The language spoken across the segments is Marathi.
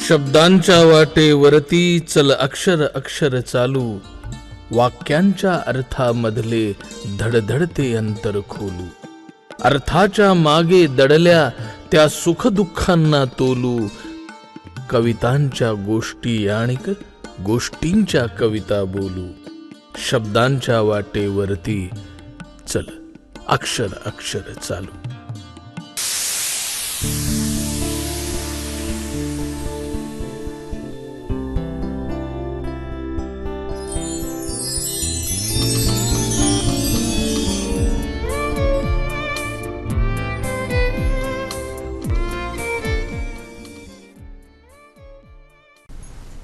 शब्दांच्या वाटेवरती चल अक्षर अक्षर चालू, वाक्यांच्या अर्थामधले धडधडते अंतर खोलू, अर्थाच्या मागे दडल्या त्या सुखदुःखांना तोलू, कवितांच्या गोष्टी आणिक गोष्टींच्या कविता बोलू, शब्दांच्या वाटेवरती चल अक्षर अक्षर चालू.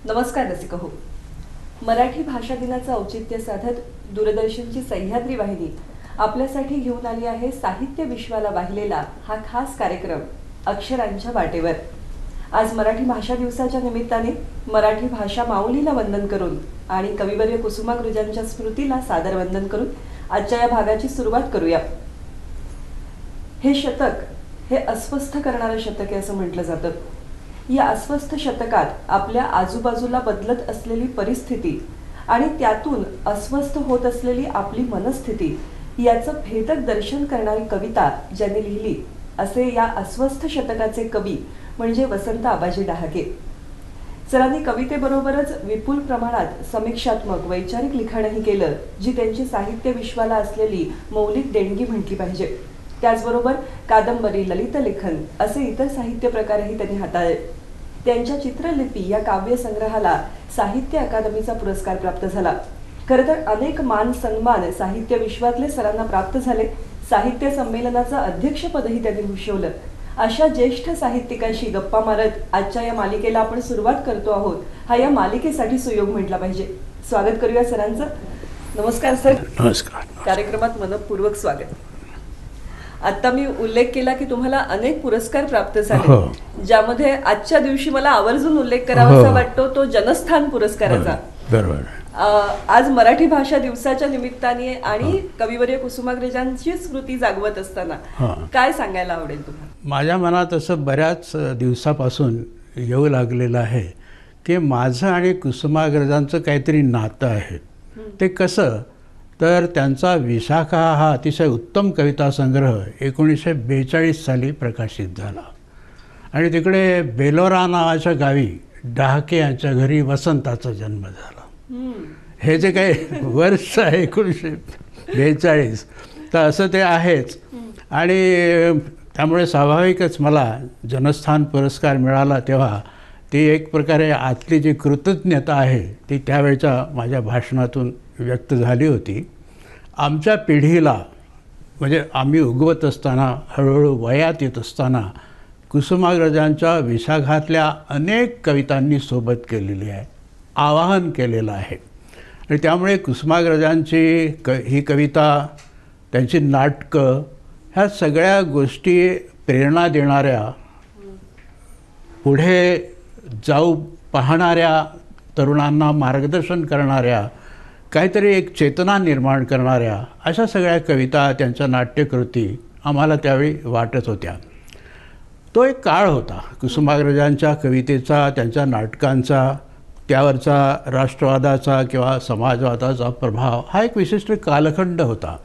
नमस्कार रसिक हो. मराठी भाषा दिनाचं औचित्य साधत दूरदर्शनची सह्याद्री वाहिनी आपल्यासाठी घेऊन आली आहे साहित्य विश्वाला वाहिलेला हा खास कार्यक्रम अक्षरांच्या वाटेवर. आज मराठी भाषा दिवसाच्या निमित्ताने मराठी भाषा माऊलीला वंदन करून आणि कविवर्य कुसुमाग्रजांच्या स्मृतीला सादर वंदन करून आजच्या या भागाची सुरुवात करूया. हे शतक हे अस्वस्थ करणारं शतक आहे असं म्हटलं जातं. या अस्वस्थ शतकात आपल्या आजूबाजूला बदलत असलेली परिस्थिती आणि त्यातून अस्वस्थ होत असलेली आपली मनस्थिती याचं भेदक दर्शन करणारी कविता ज्यांनी लिहिली असे या अस्वस्थ शतकाचे कवी म्हणजे वसंत आबाजी डहाके. सरांनी कवितेबरोबरच विपुल प्रमाणात समीक्षात्मक वैचारिक लिखाणही केलं, जी त्यांची साहित्य विश्वाला असलेली मौलिक देणगी म्हटली पाहिजे. त्याचबरोबर कादंबरी, ललित लेखन असे इतर साहित्य प्रकारही त्यांनी हाताळले. त्यांच्या चित्रलिपी या काव्य संग्रहाला साहित्य अकादमीचा पुरस्कार प्राप्त झाला. खरं तर अनेक मान सन्मान साहित्य विश्वातले सरांना प्राप्त झाले. साहित्य संमेलनाचं अध्यक्षपदही त्यांनी भूषवलं. अशा ज्येष्ठ साहित्यिकांशी गप्पा मारत आजच्या या मालिकेला आपण सुरुवात करतो आहोत. हा या मालिकेसाठी सुयोग म्हटला पाहिजे. स्वागत करूया सरांचं. नमस्कार सर. नमस्कार. कार्यक्रमात मनपूर्वक स्वागत. आता मी उल्लेख केला की तुम्हाला अनेक पुरस्कार प्राप्त झाले, ज्यामध्ये आजच्या दिवशी मला आवर्जून उल्लेख करावासा वाटतो तो जनस्थान पुरस्काराचा. बरोबर. आज मराठी भाषा दिवसाच्या निमित्ताने आणि कविवर्य कुसुमाग्रजांची स्मृती जागवत असताना काय सांगायला आवडेल तुम्हाला? माझ्या मनात असं बऱ्याच दिवसापासून येऊ लागलेलं आहे की माझं आणि कुसुमाग्रजांचं काहीतरी नातं आहे. ते कसं तर त्यांचा विशाखा हा अतिशय उत्तम कविता संग्रह 1942 साली प्रकाशित झाला आणि तिकडे बेलोरा नावाच्या गावी डहाके यांच्या घरी वसंताचा जन्म झाला. हे जे काही वर्ष आहे 1942 तर असं ते आहेच. आणि त्यामुळे स्वाभाविकच मला जनस्थान पुरस्कार मिळाला तेव्हा ती एक प्रकारे आतली जी कृतज्ञता आहे ती त्यावेळच्या माझ्या भाषणातून व्यक्त झाली होती. आमच्या पिढीला म्हणजे आम्ही उगवत असताना हळूहळू वयात येत असताना कुसुमाग्रजांच्या विशाखातल्या अनेक कवितांनी सोबत केलेली आहे, आवाहन केलेलं आहे. आणि त्यामुळे कुसुमाग्रजांची ही कविता, त्यांची नाटकं, ह्या सगळ्या गोष्टी प्रेरणा देणाऱ्या, पुढे जाऊ पाहणाऱ्या तरुणांना मार्गदर्शन करणाऱ्या, काहीतरी एक चेतना निर्माण करणाऱ्या अशा सगळ्या कविता, त्यांच्या नाट्यकृती आम्हाला त्यावेळी वाटत होत्या. तो एक काळ होता कुसुमाग्रजांच्या कवितेचा, त्यांच्या नाटकांचा, त्यावरचा राष्ट्रवादाचा किंवा समाजवादाचा प्रभाव हा एक विशिष्ट कालखंड होता.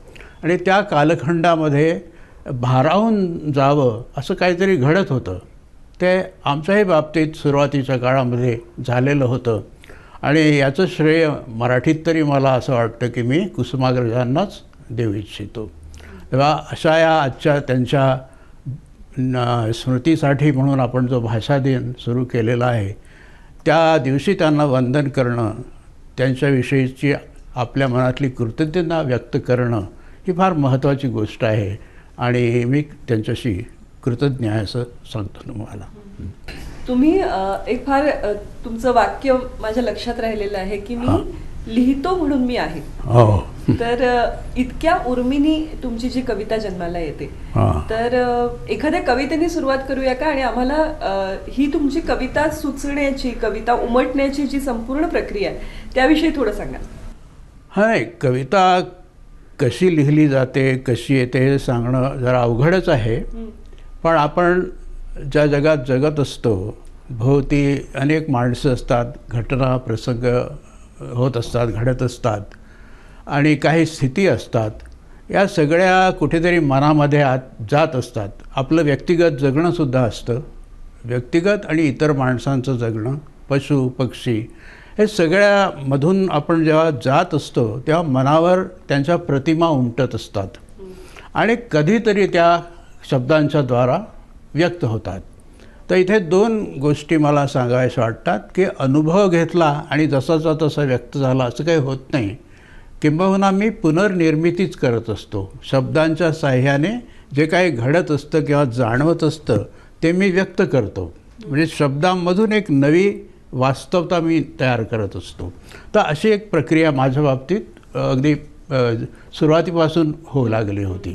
आणि त्या कालखंडामध्ये भारावून जावं असं काहीतरी घडत होतं. ते आमच्याही बाबतीत सुरुवातीच्या काळामध्ये झालेलं होतं. आणि याचं श्रेय मराठीत तरी मला असं वाटतं की मी कुसुमाग्रजांनाच देऊ इच्छितो. तेव्हा अशा या आजच्या त्यांच्या स्मृतीसाठी म्हणून आपण जो भाषा दिन सुरू केलेला आहे त्या दिवशी त्यांना वंदन करणं, त्यांच्याविषयीची आपल्या मनातली कृतज्ञता व्यक्त करणं ही फार महत्त्वाची गोष्ट आहे. आणि मी त्यांच्याशी कृतज्ञ आहे असं सांगतो तुम्हाला. तुम्ही एक फार तुमचं वाक्य माझ्या लक्षात राहिलेलं आहे की मी लिहितो म्हणून मी आहे. तर इतक्या उर्मिनी तुमची जी कविता जन्माला येते, तर एखाद्या कवितेने सुरुवात करूया का? आणि आम्हाला ही तुमची कविता सुचण्याची, कविता उमटण्याची जी संपूर्ण प्रक्रिया आहे त्याविषयी थोडं सांगा. नाही, कविता कशी लिहिली जाते, कशी येते हे सांगणं जरा अवघडच आहे. पण आपण ज्या जगात जगत असतो, भोवती अनेक माणसं असतात, घटना प्रसंग होत असतात, घडत असतात आणि काही स्थिती असतात. या सगळ्या कुठेतरी मनामध्ये आत जात असतात. आपलं व्यक्तिगत जगणंसुद्धा असतं, व्यक्तिगत आणि इतर माणसांचं जगणं, पशु पक्षी हे सगळ्यामधून आपण जेव्हा जात असतो तेव्हा मनावर त्यांच्या प्रतिमा उमटत असतात आणि कधीतरी त्या शब्दांच्या द्वारा व्यक्त होतात. तर इथे 2 गोष्टी मला सांगाव्याशा वाटतात की अनुभव घेतला आणि जसाचा तसा व्यक्त झाला असं काही होत नाही. किंबहुना मी पुनर्निर्मितीच करत असतो. शब्दांच्या साह्याने जे काही घडत असतं किंवा जाणवत असतं ते मी व्यक्त करतो. म्हणजे शब्दांमधून एक नवी वास्तवता मी तयार करत असतो. तर अशी एक प्रक्रिया माझ्या बाबतीत अगदी सुरुवातीपासून होऊ लागली होती.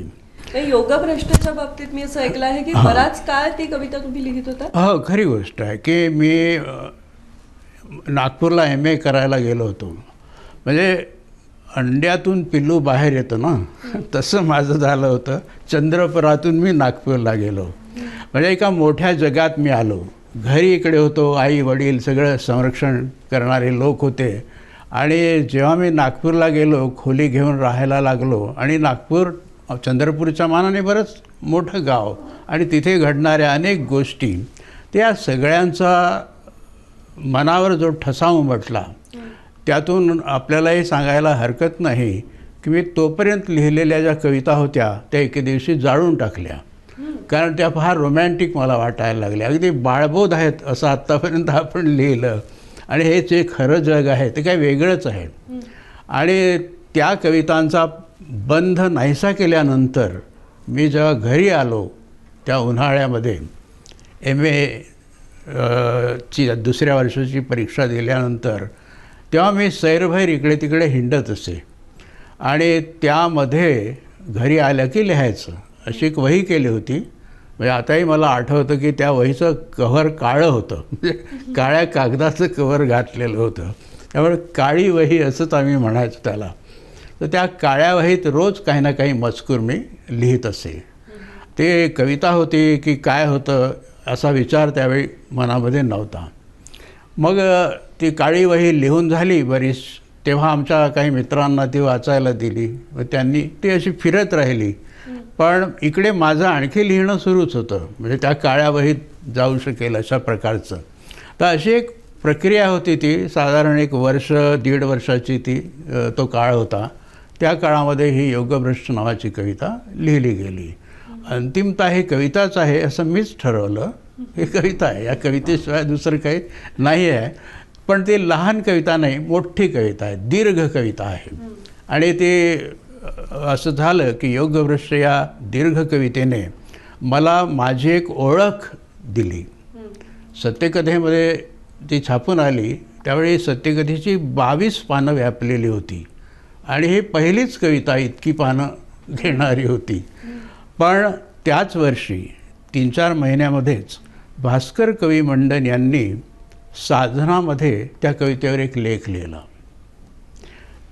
योगभ्रष्टच्या बाबतीत मी असं ऐकलं आहे की बराच काळ ती कविता तुम्ही लिहित होता. हो, खरी गोष्ट आहे की मी नागपूरला MA करायला गेलो होतो. म्हणजे अंड्यातून पिल्लू बाहेर येतं ना, तसं माझं झालं होतं. चंद्रपुरातून मी नागपूरला गेलो. म्हणजे एका मोठ्या जगात मी आलो. घरी इकडे होतो, आई वडील सगळं संरक्षण करणारे लोक होते आणि जेव्हा मी नागपूरला गेलो, खोली घेऊन राहायला लागलो आणि नागपूर चंद्रपूरच्या मानाने बरंच मोठं गाव आणि तिथे घडणाऱ्या अनेक गोष्टी, त्या सगळ्यांचा मनावर जो ठसा उमटला त्यातून आपल्याला हे सांगायला हरकत नाही की मी तोपर्यंत लिहिलेल्या ज्या कविता होत्या त्या एके दिवशी जाळून टाकल्या. कारण त्या फार रोमॅन्टिक मला वाटायला लागल्या. अगदी बाळबोध आहेत असं आत्तापर्यंत आपण लिहिलं आणि हे जे खरं जग आहे ते काही वेगळंच आहे. आणि त्या कवितांचा बंध नाहीसा केल्यानंतर मी जेव्हा घरी आलो त्या उन्हाळ्यामध्ये MA ची 2ऱ्या वर्षाची परीक्षा दिल्यानंतर, तेव्हा मी सैरभैर इकडे तिकडे हिंडत असे आणि त्यामध्ये घरी आलं की लिहायचं अशी एक वही केली होती. म्हणजे आताही मला आठवतं की त्या वहीचं कव्हर काळं होतं, म्हणजे काळ्या कागदाचं कव्हर घातलेलं होतं. त्यामुळे काळी वही असंच आम्ही म्हणायचो त्याला. तर त्या काळ्या वहीत रोज काही ना काही मजकूर मी लिहित असे. ते कविता होती की काय होतं असा विचार त्यावेळी मनामध्ये नव्हता. मग ती काळी वही लिहून झाली बरीच, तेव्हा आमच्या काही मित्रांना ती वाचायला दिली व त्यांनी ती अशी फिरत राहिली. पण इकडे माझं आणखी लिहिणं सुरूच होतं, म्हणजे त्या काळ्या वहीत जाऊ शकेल अशा प्रकारचं. तर अशी एक प्रक्रिया होती ती. साधारण 1 वर्ष 1.5 वर्षाची ती तो काळ होता. त्या काळामध्ये ही योगभ्रष्ट नावाची कविता लिहिली गेली. अंतिमतः ही कविताच आहे असं मीच ठरवलं. ही कविता आहे, या कवितेशिवाय दुसरं काही नाही आहे. पण ती लहान कविता नाही, मोठी कविता आहे, दीर्घ कविता आहे. आणि ते असं झालं की योगभ्रष्ट या दीर्घ कवितेने मला माझी एक ओळख दिली. सत्यकथेमध्ये ती छापून आली त्यावेळी सत्यकथेची 22 पानं व्यापलेली होती आणि ही पहिलीच कविता इतकी पानं घेणारी होती. पण त्याच वर्षी 3-4 महिन्यामध्येच भास्कर कवी मंडन यांनी साधनामध्ये त्या कवितेवर एक लेख लिहिला.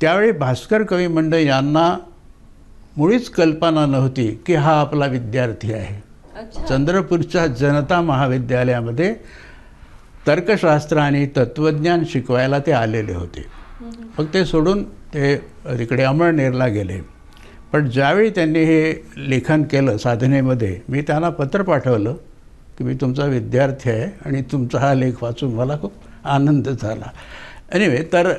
त्यावेळी भास्कर कवी मंडन यांना मुळीच कल्पना नव्हती की हा आपला विद्यार्थी आहे. चंद्रपूरच्या जनता महाविद्यालयामध्ये तर्कशास्त्र आणि तत्त्वज्ञान शिकवायला ते आलेले होते. मग ते सोडून ते तिकडे अमळनेरला गेले. पण ज्यावेळी त्यांनी हे लेखन केलं साधनेमध्ये, मी त्यांना पत्र पाठवलं की मी तुमचा विद्यार्थी आहे आणि तुमचा हा लेख वाचून मला खूप आनंद झाला. एनिवे, तर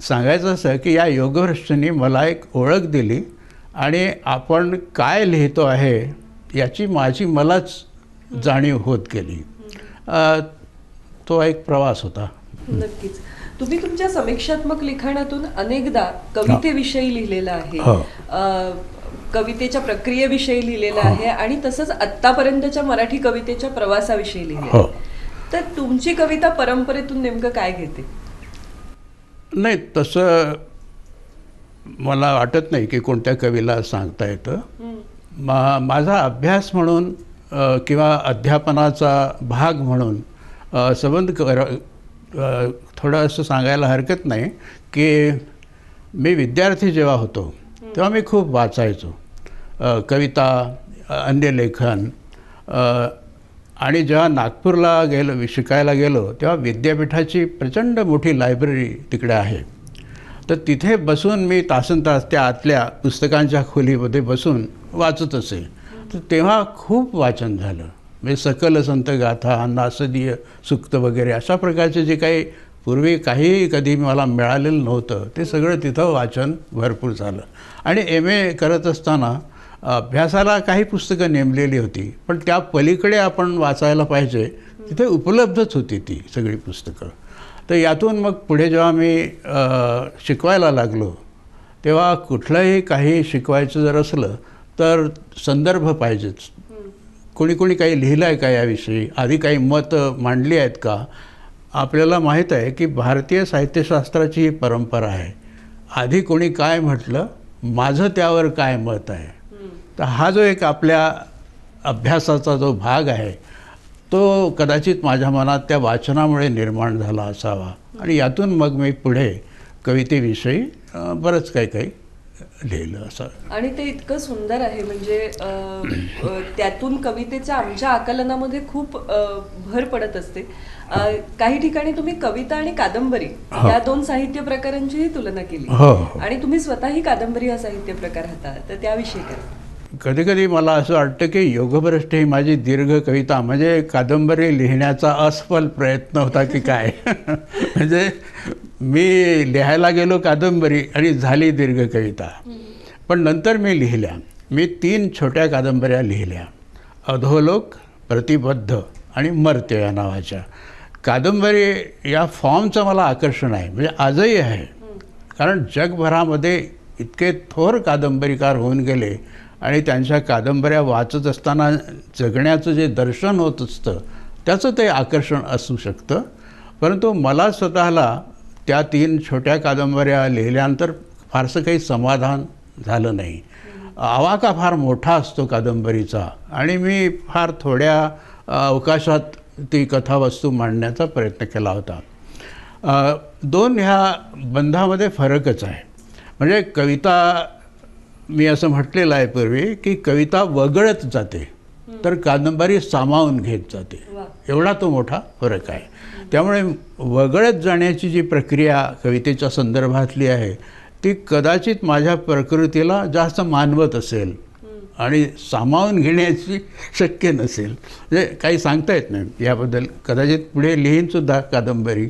सांगायचं असं की या योगभ्रष्टनी मला एक ओळख दिली आणि आपण काय लिहितो आहे याची मलाच जाणीव होत गेली. तो एक प्रवास होता. नक्कीच. तुम्ही तुमच्या समीक्षात्मक लिखाणातून अनेकदा कवितेविषयी लिहिलेलं आहे, कवितेच्या प्रक्रियेविषयी लिहिलेलं आहे आणि तसंच आत्तापर्यंतच्या मराठी कवितेच्या प्रवासाविषयी लिहिलेलं आहे. तर तुमची कविता परंपरेतून नेमकं काय घेते? नाही, तसं मला वाटत नाही की कोणत्या कवीला सांगता येतं. माझा अभ्यास म्हणून किंवा अध्यापनाचा भाग म्हणून संबंध थोडं असं सांगायला हरकत नाही की मी विद्यार्थी जेव्हा होतो तेव्हा मी खूप वाचायचो. कविता, अन्य लेखन. आणि जेव्हा नागपूरला शिकायला गेलो तेव्हा विद्यापीठाची प्रचंड मोठी लायब्ररी तिकडे आहे. तर तिथे बसून मी तासनतास त्या आतल्या पुस्तकांच्या खोलीमध्ये बसून वाचत असे. तर तेव्हा खूप वाचन झालं. म्हणजे सकल संत गाथा, नासदीय सुक्त वगैरे अशा प्रकारचे जे काही पूर्वी काही कधी मला मिळालेलं नव्हतं ते सगळं तिथं वाचन भरपूर झालं. आणि MA करत असताना अभ्यासाला काही पुस्तकं नेमलेली होती, पण त्या पलीकडे आपण वाचायला पाहिजे तिथे उपलब्धच होती ती सगळी पुस्तकं. तर यातून मग पुढे जेव्हा मी शिकवायला लागलो तेव्हा कुठलंही काही शिकवायचं जर असलं तर संदर्भ पाहिजेच. कोणी काही लिहिलं आहे का याविषयी, आधी काही मतं मांडली आहेत का. आपल्याला माहीत आहे की भारतीय साहित्यशास्त्राची ही परंपरा आहे. आधी कोणी काय म्हटलं, माझं त्यावर काय मत आहे. तर हा जो एक आपल्या अभ्यासाचा जो भाग आहे तो कदाचित माझ्या मनात त्या वाचनामुळे निर्माण झाला असावा. आणि यातून मग मी पुढे कवितेविषयी बरंच काही लिहिलं असं. आणि ते इतकं सुंदर आहे म्हणजे त्यातून कवितेच्या आमच्या आकलनामध्ये खूप भर पडत असते. काही ठिकाणी तुम्ही कविता आणि कादंबरी या दोन साहित्य प्रकारांचीही तुलना केली. आणि तुम्ही स्वतःही कादंबरी हा साहित्य प्रकार हाताळता, तर त्याविषयी काय? कधी कधी मला असं वाटतं की योगभ्रष्ट ही माझी दीर्घ कविता म्हणजे कादंबरी लिहिण्याचा असफल प्रयत्न होता की काय. म्हणजे मी लिहायला गेलो कादंबरी आणि झाली दीर्घ कविता. पण नंतर मी लिहिल्या. मी 3 छोट्या कादंबऱ्या लिहिल्या, अधोलोक, प्रतिबद्ध आणि मर्त्य या नावाच्या. कादंबरी या फॉर्मचं मला आकर्षण आहे, म्हणजे आजही आहे. कारण जगभरामध्ये इतके थोर कादंबरीकार होऊन गेले आणि त्यांच्या कादंबऱ्या वाचत असताना जगण्याचं जे दर्शन होत असतं त्याचं ते आकर्षण असू शकतं. परंतु मला स्वतःला त्या 3 छोट्या कादंबऱ्या लिहिल्यानंतर फारसं काही समाधान झालं नाही. आवाका फार मोठा असतो कादंबरीचा आणि मी फार थोड्या अवकाशात ती कथावस्तू मांडण्याचा प्रयत्न केला होता. 2 ह्या बंधामध्ये फरकच आहे. म्हणजे कविता, मी असं म्हटलेलं आहे पूर्वी की कविता वगळत जाते तर कादंबरी सामावून घेत जाते. एवढा तो मोठा फरक आहे. त्यामुळे वगळत जाण्याची जी प्रक्रिया कवितेच्या संदर्भातली आहे ती कदाचित माझ्या प्रकृतीला जास्त मानवत असेल आणि सामावून घेण्याची शक्य नसेल. म्हणजे काही सांगता येत नाही याबद्दल. कदाचित पुढे लिहीनसुद्धा कादंबरी,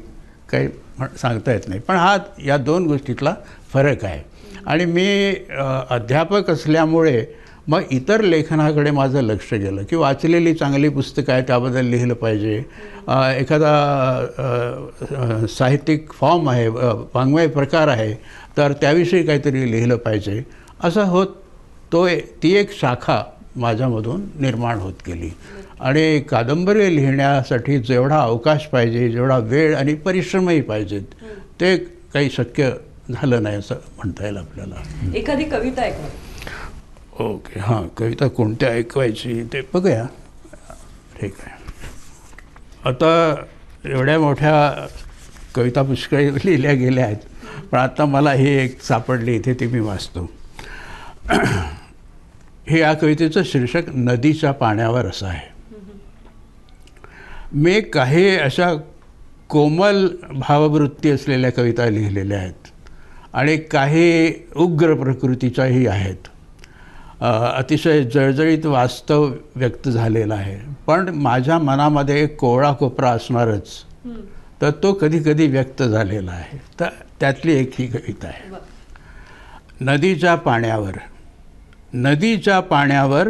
काही सांगता येत नाही. पण हा या 2 गोष्टीतला फरक आहे. आणि मी अध्यापक असल्यामुळे मग इतर लेखनाकडे माझं लक्ष गेलं की वाचलेली चांगली पुस्तकं आहे त्याबद्दल लिहिलं पाहिजे. एखादा साहित्यिक फॉर्म आहे, वाङ्मय प्रकार आहे, तर त्याविषयी काहीतरी लिहिलं पाहिजे. असं होत ती एक शाखा माझ्यामधून निर्माण होत गेली. आणि कादंबरी लिहिण्यासाठी जेवढा अवकाश पाहिजे, जेवढा वेळ आणि परिश्रमही पाहिजेत ते काही शक्य झालं नाही असं म्हणता येईल आपल्याला. एखादी कविता ऐकवा. ओके, हां, कविता कोणत्या ऐकवायची ते बघूया. ठीक आहे. आता एवढ्या मोठ्या कविता पुष्कळ लिहिल्या गेल्या आहेत, पण आता मला ही एक सापडली इथे, ती मी वाचतो. हे या कवितेचं शीर्षक नदीच्या पाण्यावर असं आहे. मी काही अशा कोमल भाववृत्ती असलेल्या कविता लिहिलेल्या आहेत आणि काही उग्र प्रकृतीच्याही आहेत. अतिशय जळजळीत वास्तव व्यक्त झालेलं आहे, पण माझ्या मनामध्ये एक कोवळा कोपरा असणारच, तर तो कधी कधी व्यक्त झालेला आहे. तर त्यातली एक ही कविता आहे. नदीच्या पाण्यावर. नदीच्या पाण्यावर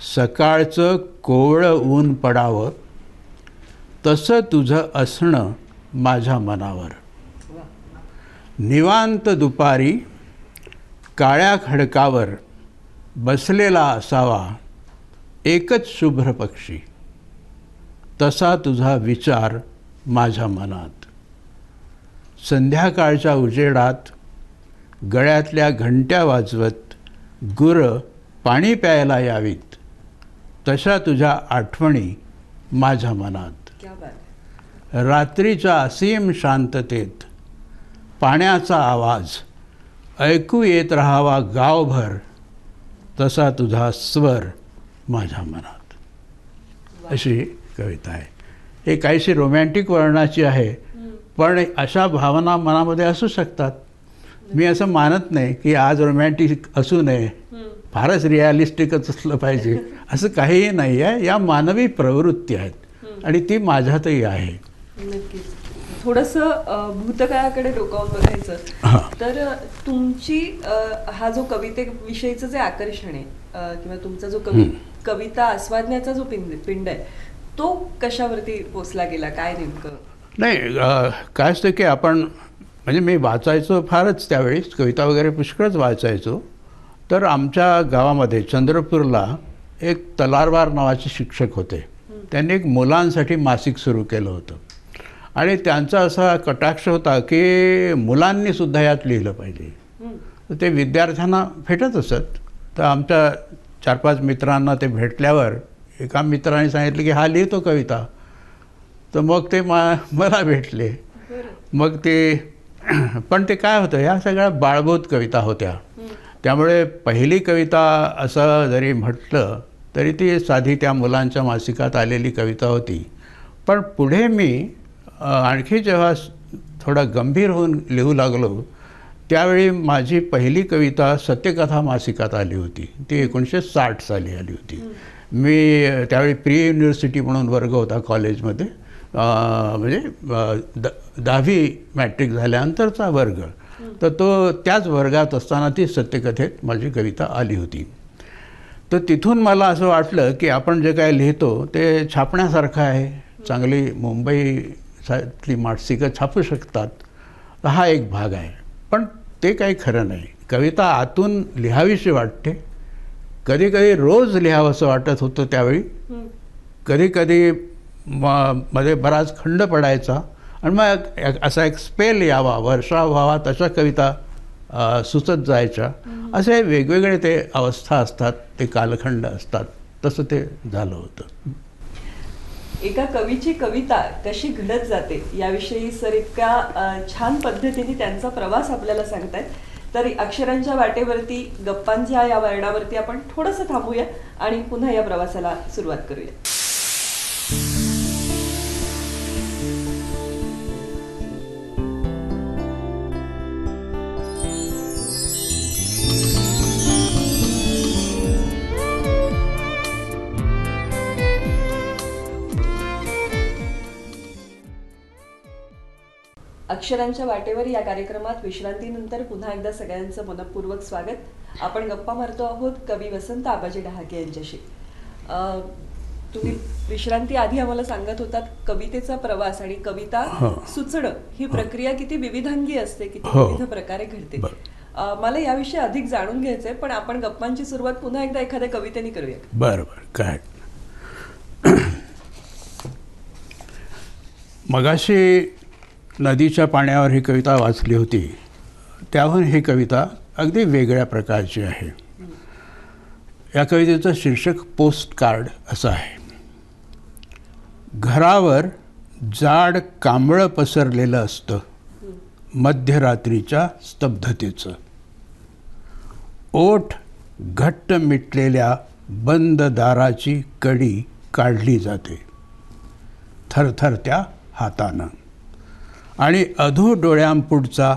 सकाळचं कोवळं ऊन पडावं, तसं तुझं असणं माझ्या मनावर. निवांत दुपारी काळ्या खडकावर बसलेला असावा एकच शुभ्र पक्षी, तसा तुझा विचार माझ्या मनात. संध्याकाळच्या उजेडात गळ्यातल्या घंट्या वाजवत गुरं पाणी प्यायला यावीत, तशा तुझ्या आठवणी माझ्या मनात. रात्रीच्या असीम शांततेत पाण्याचा आवाज ऐकू येत राहावा गावभर तसा तुझा स्वर माझ्या मनात, अशी कविता आहे. हे काहीशी रोमॅन्टिक वर्णाची आहे, पण अशा भावना मनामध्ये असू शकतात. मी असं मानत नाही की आज रोमॅन्टिक असू नये, फारच रिॲलिस्टिकच असलं पाहिजे, असं काहीही नाही आहे. या मानवी प्रवृत्ती आहेत आणि ती माझ्यातही आहे. नक्कीच. थोडंसं भूतकाळाकडे डोकावून बघायचं तर तुमची हा जो कवितेविषयीचं जे आकर्षण आहे किंवा तुमचा जो कविता आस्वादण्याचा जो पिंड आहे तो कशावरती पोचला गेला, काय नेमकं? नाही, काय असतं की आपण म्हणजे मी वाचायचो फारच त्यावेळेस, कविता वगैरे पुष्कळच वाचायचो. तर आमच्या गावामध्ये चंद्रपूरला एक तलारवार नावाचे शिक्षक होते. त्यांनी एक मुलांसाठी मासिक सुरू केलं होतं आणि त्यांचा असा कटाक्ष होता की मुलांनीसुद्धा यात लिहिलं पाहिजे. तर ते विद्यार्थ्यांना भेटत असत. तर आमच्या 4-5 मित्रांना ते भेटल्यावर एका मित्राने सांगितलं की हा लिहितो कविता. तर मग ते मला भेटले. मग ते पण ते काय होतं, ह्या सगळ्या बाळबोध कविता होत्या. त्यामुळे पहिली कविता असं जरी म्हटलं तरी ती साधी त्या मुलांच्या मासिकात आलेली कविता होती. पण पुढे मी आणखी जेव्हा थोडा गंभीर होऊन लिहू लागलो त्यावेळी माझी पहिली कविता सत्यकथा मासिकात आली होती. ती 1960 साली आली होती. मी त्यावेळी प्री युनिव्हर्सिटी म्हणून वर्ग होता कॉलेजमध्ये, म्हणजे 10वी मॅट्रिक झाल्यानंतरचा वर्ग. तर तो त्याच वर्गात असताना ती सत्यकथेत माझी कविता आली होती. तर तिथून मला असं वाटलं की आपण जे काय लिहितो ते छापण्यासारखं आहे, चांगली मुंबईतली मासिकं छापू शकतात. हा एक भाग आहे. पण ते काही खरं नाही. कविता आतून लिहावीशी वाटते. कधीकधी रोज लिहावंसं वाटत होतं त्यावेळी. कधीकधी मध्ये बराच खंड पडायचा आणि मग असा एक स्पेल यावा, वर्षा व्हावा, तशा कविता सुचत जायच्या. असे वेगवेगळे ते अवस्था असतात, ते कालखंड असतात. तसं ते झालं होतं. एका कवीची कविता कशी घडत जाते याविषयी सर इतक्या छान पद्धतीने त्यांचा प्रवास आपल्याला सांगतायत. तर अक्षरांच्या वाटेवरती गप्पांच्या या वर्णावरती आपण थोडंसं थांबूया आणि पुन्हा या प्रवासाला सुरुवात करूया. अक्षरांच्या वाटेवर या कार्यक्रमात विश्रांतीनंतर पुन्हा एकदा सगळ्यांचं मनपूर्वक स्वागत. आपण गप्पा मारतो आहोत कवी वसंत आबाजी डहाके यांच्याशी. तुम्ही विश्रांती आधी आम्हाला सांगत होतात कवितेचा प्रवास आणि कविता सुचणं ही प्रक्रिया किती विविधांगी असते, किती विविध प्रकारे घडते. मला याविषयी अधिक जाणून घ्यायचंय, पण आपण गप्पांची सुरुवात पुन्हा एकदा एखाद्या कवितेने करूया. बरोबर. काय मगाशी नदीच्या पाण्यावर ही कविता वाचली होती, त्याहून ही कविता अगदी वेगळ्या प्रकारची आहे. या कवितेचं शीर्षक पोस्ट कार्ड असं आहे. घरावर जाड कांबळं पसरलेलं असतं मध्यरात्रीच्या स्तब्धतेचं. ओठ घट्ट मिटलेल्या बंद दाराची कडी काढली जाते थरथरत्या हातानं आणि अधू डोळ्यांपुढचा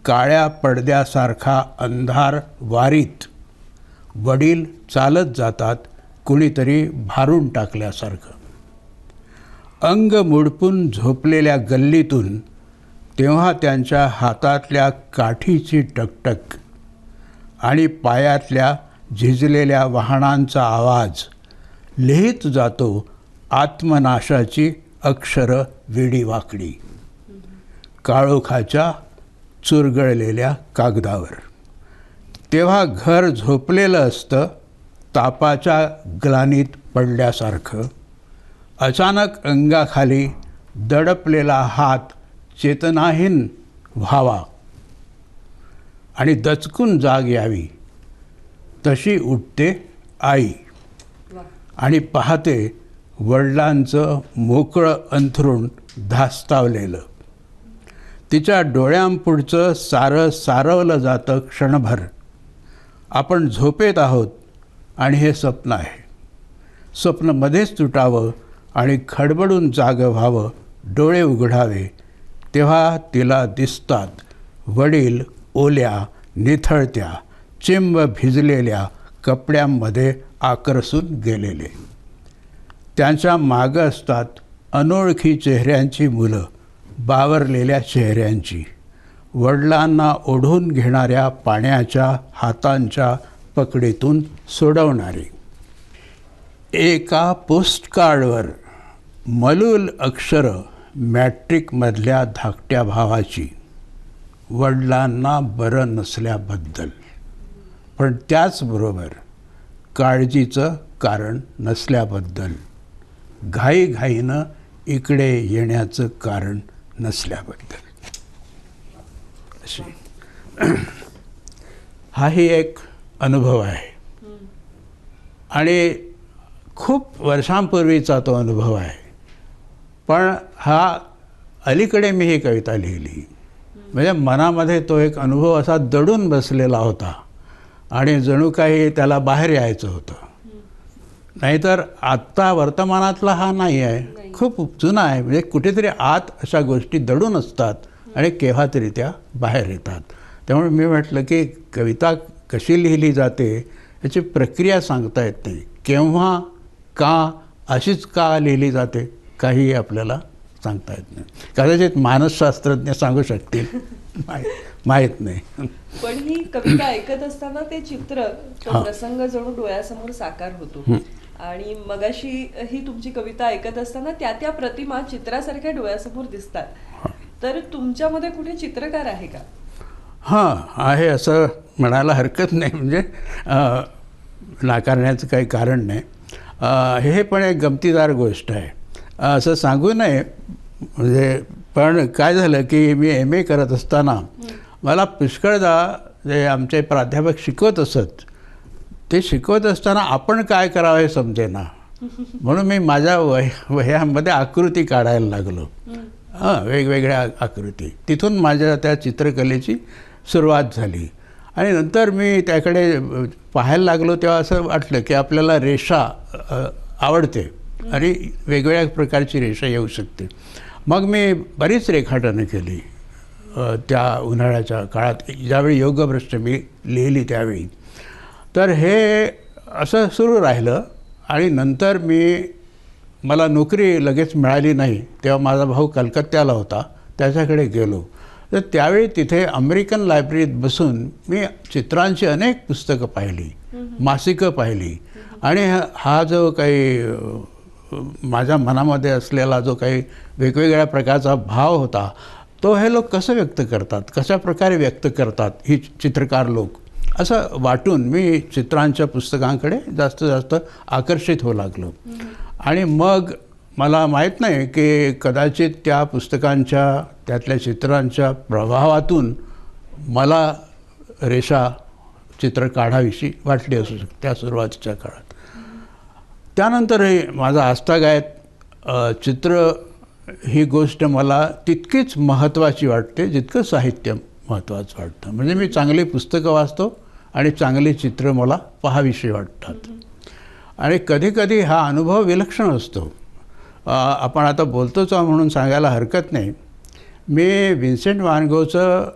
काळ्या पडद्यासारखा अंधार वारीत वडील चालत जातात कुणीतरी भारून टाकल्यासारखं. अंग मुडपून झोपलेल्या गल्लीतून तेव्हा त्यांच्या हातातल्या काठीची टकटक आणि पायातल्या झिजलेल्या वाहनांचा आवाज लिहित जातो आत्मनाशाची अक्षरं वेडीवाकडी काळोखाच्या चुरगळलेल्या कागदावर. तेव्हा घर झोपलेलं असतं तापाच्या ग्लानीत पडल्यासारखं. अचानक अंगाखाली दडपलेला हात चेतनाहीन व्हावा आणि दचकून जाग यावी तशी उठते आई आणि पाहते वडिलांचं मोकळं अंथरूण धास्तावलेलं. तिच्या डोळ्यांपुढचं सारं सारवलं जातं क्षणभर. आपण झोपेत आहोत आणि हे स्वप्न आहे. स्वप्न मध्येच तुटावं आणि खडबडून जागं व्हावं, डोळे उघडावे, तेव्हा तिला दिसतात वडील ओल्या निथळत्या चिंब भिजलेल्या कपड्यांमध्ये आकर्षून गेलेले. त्यांच्या मागं असतात अनोळखी चेहऱ्यांची मुलं, बावरलेल्या चेहऱ्यांची, वडिलांना ओढून घेणाऱ्या पाण्याच्या हातांच्या पकडीतून सोडवणारी. एका पोस्टकार्डवर मलूल अक्षरं मॅट्रिकमधल्या धाकट्या भावाची, वडिलांना बरं नसल्याबद्दल, पण त्याचबरोबर काळजीचं कारण नसल्याबद्दल, घाईघाईनं इकडे येण्याचं कारण नसल्याबद्दल. अशी हाही एक अनुभव आहे आणि खूप वर्षांपूर्वीचा तो अनुभव आहे. पण हा अलीकडे मी ही कविता लिहिली, म्हणजे मनामध्ये तो एक अनुभव असा दडून बसलेला होता आणि जणू काही त्याला बाहेर यायचं होतं. नाहीतर आत्ता वर्तमानातला हा नाही आहे, खूप जुना आहे. म्हणजे कुठेतरी आत अशा गोष्टी दडून असतात आणि केव्हा तरी त्या बाहेर येतात. त्यामुळे मी म्हटलं की कविता कशी लिहिली जाते याची प्रक्रिया सांगता येत नाही. केव्हा का अशीच का लिहिली जाते काही आपल्याला सांगता येत नाही. कदाचित मानसशास्त्रज्ञ सांगू शकतील, माहीत नाही. पण ही कविता ऐकत असताना ते चित्र, तो प्रसंग जणू डोळ्यासमोर साकार होतो. आणि मगाशी ही तुमची कविता ऐकत असताना त्या प्रतिमा चित्रासारख्या डोळ्यासमोर दिसतात. तर तुमच्यामध्ये कुठे चित्रकार आहे का? हां, आहे असं म्हणायला हरकत नाही. म्हणजे नाकारण्याचं काही कारण नाही. हे पण एक गमतीदार गोष्ट आहे, असं सांगू नये. म्हणजे पण काय झालं की मी MA करत असताना मला पुष्कळदा जे आमचे प्राध्यापक शिकवत असत, ते शिकवत असताना आपण काय करावं हे समजेना. म्हणून मी माझ्या वह्यांमध्ये आकृती काढायला लागलो. वेगवेगळ्या आकृती. तिथून माझ्या त्या चित्रकलेची सुरुवात झाली. आणि नंतर मी त्याकडे पाहायला लागलो तेव्हा असं वाटलं की आपल्याला रेषा आवडते आणि वेगवेगळ्या प्रकारची रेषा येऊ शकते. मग मी बरीच रेखाटनं केली त्या उन्हाळ्याच्या काळात, ज्यावेळी योगभ्रष्ट मी लिहिली त्यावेळी. तर हे असं सुरू राहिलं आणि नंतर मला नोकरी लगेच मिळाली नाही. तेव्हा माझा भाऊ कलकत्त्याला होता, त्याच्याकडे गेलो. तर त्यावेळी तिथे अमेरिकन लायब्ररीत बसून मी चित्रांची अनेक पुस्तकं पाहिली, मासिकं पाहिली. आणि हा जो काही माझ्या मनामध्ये असलेला जो काही वेगवेगळ्या प्रकारचा भाव होता, तो हे लोक कसं व्यक्त करतात, कशा प्रकारे व्यक्त करतात ही चित्रकार लोक, असं वाटून मी चित्रांच्या पुस्तकांकडे जास्त जास्त आकर्षित होऊ लागलो. आणि मग मला माहीत नाही की कदाचित त्या पुस्तकांच्या त्यातल्या चित्रांच्या प्रभावातून मला रेषा चित्र काढावीशी वाटली असू शकते त्या सुरुवातीच्या काळात. त्यानंतरही माझा आजतागायत चित्र ही गोष्ट मला तितकीच महत्त्वाची वाटते जितकं साहित्य महत्त्वाचं वाटतं. म्हणजे मी चांगली पुस्तकं वाचतो आणि चांगली चित्र मला पाहावीशी वाटतात. आणि कधीकधी हा अनुभव विलक्षण असतो. आपण आता बोलतोच म्हणून सांगायला हरकत नाही. मी विन्सेंट व्हान गोचं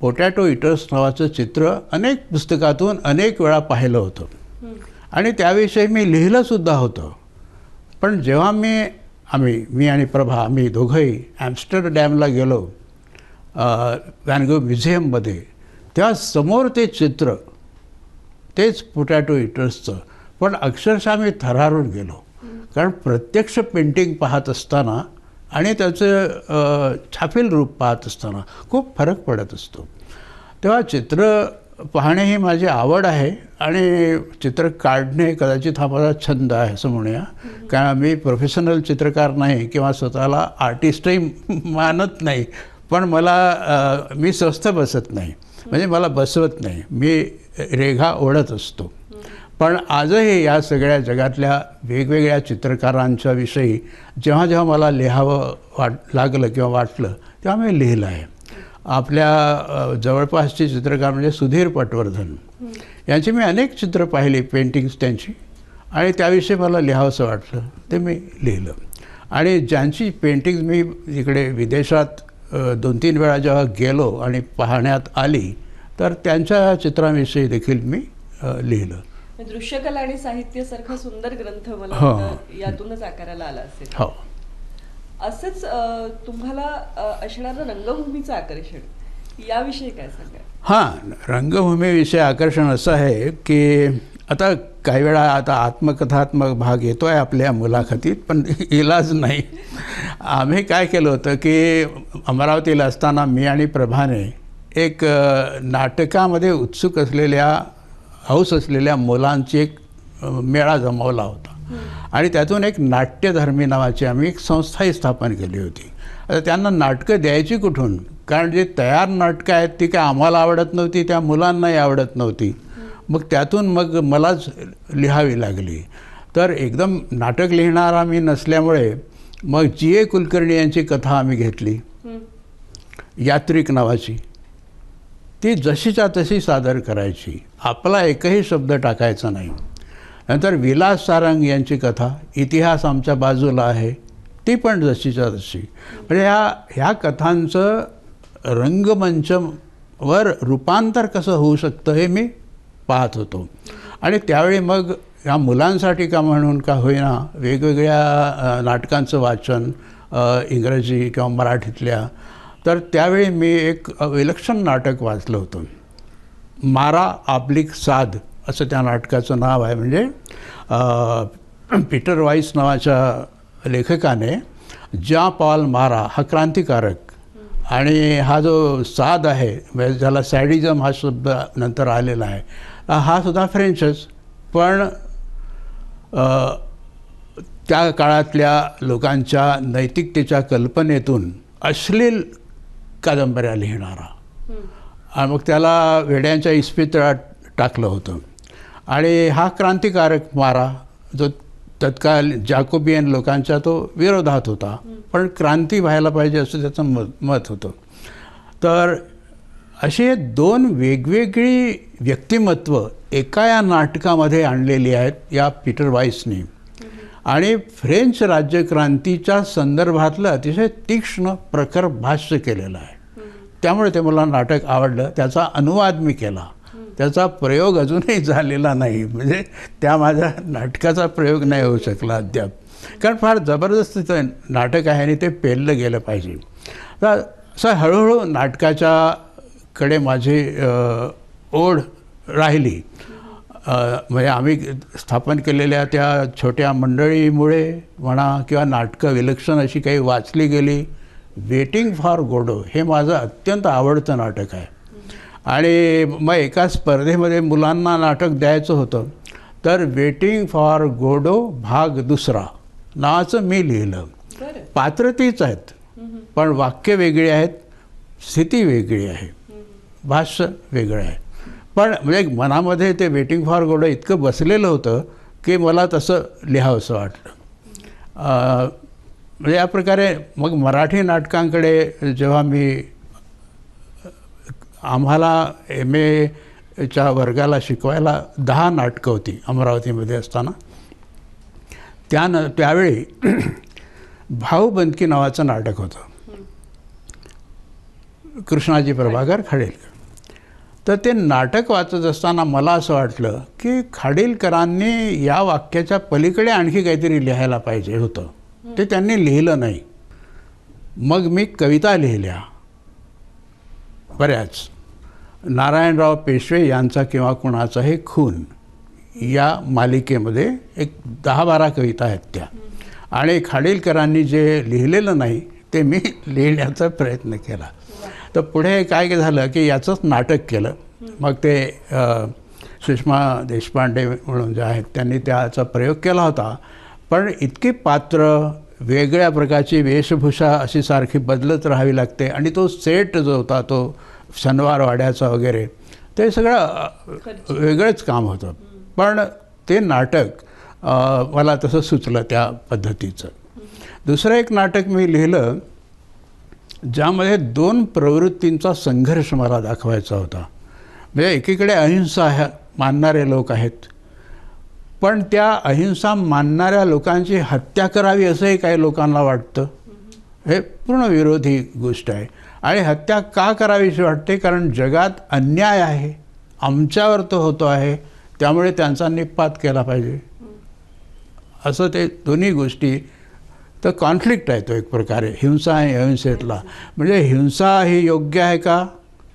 पोटॅटो इटर्स नावाचं चित्र अनेक पुस्तकातून अनेक वेळा पाहिलं होतं आणि त्याविषयी मी लिहिलंसुद्धा होतं. पण जेव्हा मी आणि प्रभा आम्ही दोघंही ॲम्स्टरडॅमला गेलो व्हॅन गो म्युझियममध्ये, तेव्हा समोर ते चित्र, तेच पोटॅटो इटर्सचं, पण अक्षरशः मी थरारून गेलो. कारण प्रत्यक्ष पेंटिंग पाहत असताना आणि त्याचं छापील रूप पाहत असताना खूप फरक पडत असतो. तेव्हा चित्र पाहणे ही माझी आवड आहे आणि चित्र काढणे कदाचित हा माझा छंद आहे असं म्हणूया. कारण मी प्रोफेशनल चित्रकार नाही किंवा स्वतःला आर्टिस्टही मानत नाही. पण मी स्वस्थ बसत नाही, म्हणजे मला बसवत नाही, मी रेघा ओढत असतो. पण आजही या सगळ्या जगातल्या वेगवेगळ्या चित्रकारांच्या विषयी जेव्हा जेव्हा मला लिहावं लागलं किंवा वाटलं तेव्हा मी लिहिलं आहे. आपल्या जवळपासचे चित्रकार म्हणजे सुधीर पटवर्धन यांची मी अनेक चित्र पाहिली, पेंटिंग्स त्यांची, आणि त्याविषयी मला लिहावंसं वाटलं, ते मी लिहिलं. आणि ज्यांची पेंटिंग्स मी इकडे विदेशात 2-3 वेळा जेव्हा गेलो आणि पाहण्यात आली, तर त्यांच्या चित्रांविषयी देखील मी लिहिलं. दृश्यकला आणि साहित्य सारखा सुंदर ग्रंथ मला हो. वाटतं यातूनच आकाराला आला असेल. हो. असंच तुम्हाला असणारं रंगभूमीचं आकर्षण याविषयी काय सांगा? हां, रंगभूमीविषयी आकर्षण असं आहे की आता काही वेळा आता आत्मकथात्मक भाग येतो आहे आपल्या मुलाखतीत, पण इलाज नाही. आम्ही काय केलं होतं की अमरावतीला असताना मी आणि प्रभाने एक नाटकामध्ये उत्सुक असलेल्या, हौस असलेल्या मुलांची एक मेळा जमवला होता. आणि त्यातून एक नाट्यधर्मी नावाची आम्ही एक संस्थाही स्थापन केली होती. आता त्यांना नाटकं द्यायची कुठून? कारण जे तयार नाटकं आहेत ती काय आम्हाला आवडत नव्हती, त्या मुलांनाही आवडत नव्हती. मग त्यातून मग मलाच लिहावी लागली. तर एकदम नाटक लिहिणारा मी नसल्यामुळे मग G.A. कुलकर्णी यांची कथा आम्ही घेतली, यात्रिक नावाची. ती जशीच्या तशी सादर करायची, आपला एकही शब्द टाकायचा नाही. नंतर विलास सारंग यांची कथा इतिहास आमच्या बाजूला आहे, ती पण जशीच्या तशी. म्हणजे ह्या कथांचं रंगमंचवर रूपांतर कसं होऊ शकतं हे मी पाहत होतो. आणि त्यावेळी मग ह्या मुलांसाठी का म्हणून का होईना वेगवेगळ्या नाटकांचं वाचन, इंग्रजी किंवा मराठीतल्या. तर त्यावेळी मी एक विलक्षण नाटक वाचलं होतं, मारा आब्लिक साध असं त्या नाटकाचं नाव आहे. म्हणजे पीटर वाईस नावाच्या लेखकाने ज्या पॉल मारा हा क्रांतिकारक, आणि हा जो साध आहे म्हणजे ज्याला सॅडिझम हा शब्द नंतर आलेला आहे, हा सुद्धा फ्रेंचच, पण त्या काळातल्या लोकांच्या नैतिकतेच्या कल्पनेतून अश्लील कादंबऱ्या लिहिणारा. आणि मग त्याला वेड्यांच्या इस्पितळात टाकलं होतं. आणि हा क्रांतिकारक मारा जो तत्काल जॅकोबियन लोकांच्या तो विरोधात होता, पण क्रांती व्हायला पाहिजे असं त्याचं मत होतं. तर अशी 2 वेगवेगळी व्यक्तिमत्व एका या नाटकामध्ये आणलेली आहेत या पीटर वाईसनी. आणि फ्रेंच राज्यक्रांतीच्या संदर्भातलं अतिशय तीक्ष्ण प्रखर भाष्य केलेलं आहे. त्यामुळे ते मला नाटक आवडलं. त्याचा अनुवाद मी केला, त्याचा प्रयोग अजूनही झालेला नाही. म्हणजे त्या माझ्या नाटकाचा प्रयोग नाही होऊ शकला अद्याप, कारण फार जबरदस्त नाटक आहे आणि ते पेललं गेलं पाहिजे. तर असं हळूहळू नाटकाच्याकडे माझी ओढ राहिली. म्हणजे आम्ही स्थापन केलेल्या त्या छोट्या मंडळीमुळे म्हणा किंवा नाटकं विलक्षण अशी काही वाचली गेली. वेटिंग फॉर गोडो हे माझं अत्यंत आवडतं नाटक आहे. आणि मग एका स्पर्धेमध्ये मुलांना नाटक द्यायचं होतं, तर वेटिंग फॉर गोडो भाग 2 नावाचं मी लिहिलं. पात्र तीच आहेत, पण वाक्य वेगळी आहेत, स्थिती वेगळी आहे, भाष्य वेगळं आहे. पण म्हणजे मनामध्ये ते वेटिंग फॉर गोडो इतकं बसलेलं होतं की मला तसं लिहावंसं वाटलं. म्हणजे या प्रकारे मग मराठी नाटकांकडे जेव्हा मी, आम्हाला MA वर्गाला शिकवायला 10 नाटकं होती अमरावतीमध्ये असताना. त्यावेळी भाऊबंदकी नावाचं नाटक होतं, कृष्णाजी प्रभाकर खाडीलकर. तर ते नाटक वाचत असताना मला असं वाटलं की खाडीलकरांनी या वाक्याच्या पलीकडे आणखी काहीतरी लिहायला पाहिजे होतं, ते त्यांनी लिहिलं नाही. मग मी कविता लिहिल्या बऱ्याच. नारायणराव पेशवे यांचा किंवा कुणाचाही खून या मालिकेमध्ये एक 10-12 कविता आहेत त्या. आणि खाडीलकरांनी जे लिहिलेलं नाही ते मी लिहिण्याचा प्रयत्न केला. तर पुढे काय झालं की याचंच नाटक केलं. मग ते सुषमा देशपांडे म्हणून जे आहेत त्यांनी त्याचा प्रयोग केला होता. पण इतकी पात्र, वेगळ्या प्रकारची वेशभूषा अशी सारखी बदलत राहावी लागते, आणि तो सेट जो होता तो शनिवारवाड्याचा वगैरे, ते सगळं वेगळंच काम होतं. पण ते नाटक मला तसं सुचलं त्या पद्धतीचं. दुसरं एक नाटक मी लिहिलं ज्यामध्ये दोन प्रवृत्तींचा संघर्ष मला दाखवायचा होता. म्हणजे एकीकडे अहिंसा मानणारे लोक आहेत, पण त्या अहिंसा मानणाऱ्या लोकांची हत्या करावी असंही काही लोकांना वाटतं. हे पूर्ण विरोधी गोष्ट आहे. आणि हत्या का करावीशी वाटते? कारण जगात अन्याय आहे, आमच्यावर तो होतो आहे, त्यामुळे त्यांचा निपात केला पाहिजे. असं ते दोन्ही गोष्टी, तर कॉन्फ्लिक्ट आहे तो एक प्रकारे हिंसा आणि अहिंसेतला. म्हणजे हिंसा ही योग्य आहे का,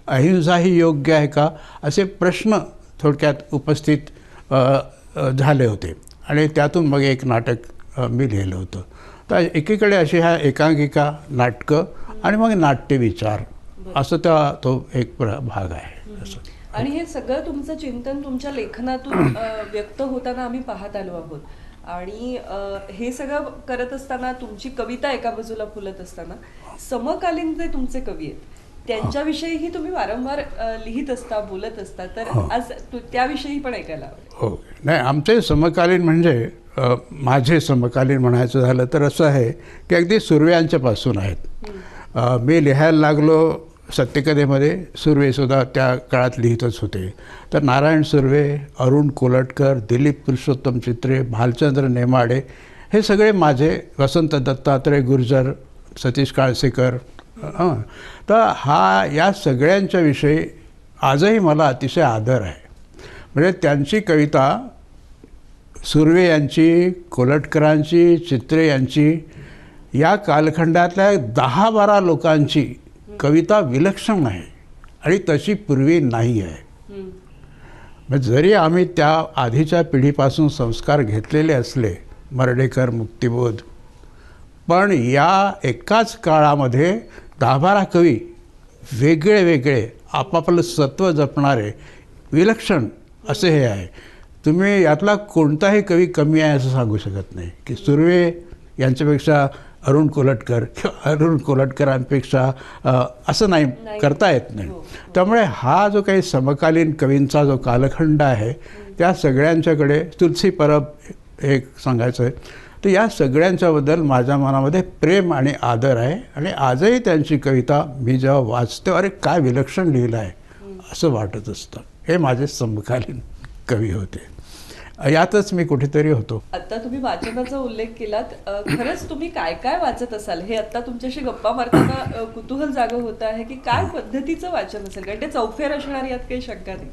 अहिंसा ही योग्य आहे का, असे प्रश्न थोडक्यात उपस्थित झाले होते. आणि त्यातून मग एक नाटक मी लिहिलं होतं. तर एकीकडे अशी ह्या एकांकिका, नाटकं आणि मग नाट्यविचार असं तो एक भाग आहे. असं. आणि हे सगळं तुमचं चिंतन तुमच्या लेखनातून व्यक्त होताना आम्ही पाहत आलो आहोत. आणि हे सगळं करत असताना तुमची कविता एका बाजूला फुलत असताना समकालीन जे तुमचे कवी आहेत त्यांच्याविषयीही तुम्ही वारंवार लिहित असता, बोलत असता. तर आज त्याविषयी पण ऐकायला आवडेल. हो, नाही, आमचे समकालीन म्हणजे माझे समकालीन म्हणायचं झालं तर असं आहे की अगदी सुर्व्यांच्यापासून आहेत. मी लिहायला लागलो सत्यकथेमध्ये, सुर्वेसुद्धा त्या काळात लिहितच होते. तर नारायण सुर्वे, अरुण कोलटकर, दिलीप पुरुषोत्तम चित्रे, भालचंद्र नेमाडे हे सगळे माझे, वसंत दत्तात्रय गुर्जर, सतीश काळसेकर. तर या सगळ्यांच्या विषयी आजही मला अतिशय आदर आहे. म्हणजे त्यांची कविता, सुर्वे यांची, कोलटकरांची, चित्रे यांची, या कालखंडातल्या 10-12 लोकांची कविता विलक्षण आहे आणि तशी पूर्वी नाही आहे. म्हणजे जरी आम्ही त्या आधीच्या पिढीपासून संस्कार घेतलेले असले, मर्ढेकर, मुक्तिबोध, पण या एकाच काळामध्ये 10-12 कवी वेगळे वेगळे आपापलं सत्व जपणारे विलक्षण असे हे आहे. तुम्ही यातला कोणताही कवी कमी आहे असं सांगू शकत नाही. की सुर्वे यांच्यापेक्षा अरुण कोलटकर किंवा अरुण कोलटकरांपेक्षा असं नाही करता येत नाही. त्यामुळे हा जो काही समकालीन कवींचा जो कालखंड आहे त्या सगळ्यांच्याकडे, तुलसी परब एक सांगायचं आहे, तर या सगळ्यांच्याबद्दल माझ्या मनामध्ये प्रेम आणि आदर आहे. आणि आजही त्यांची कविता मी जेव्हा वाचतो, अरे काय विलक्षण लिहिलं आहे असं वाटत असतं. हे माझे समकालीन कवी होते. यातच मी कुठेतरी होतो. आता तुम्ही वाचनाचा उल्लेख केलात, खरंच तुम्ही काय काय वाचत असाल हे आता तुमच्याशी गप्पा मारताना कुतूहल जागं होत आहे की काय पद्धतीचं वाचन असेल, कारण ते चौफेर असणार यात काही शंका नाही.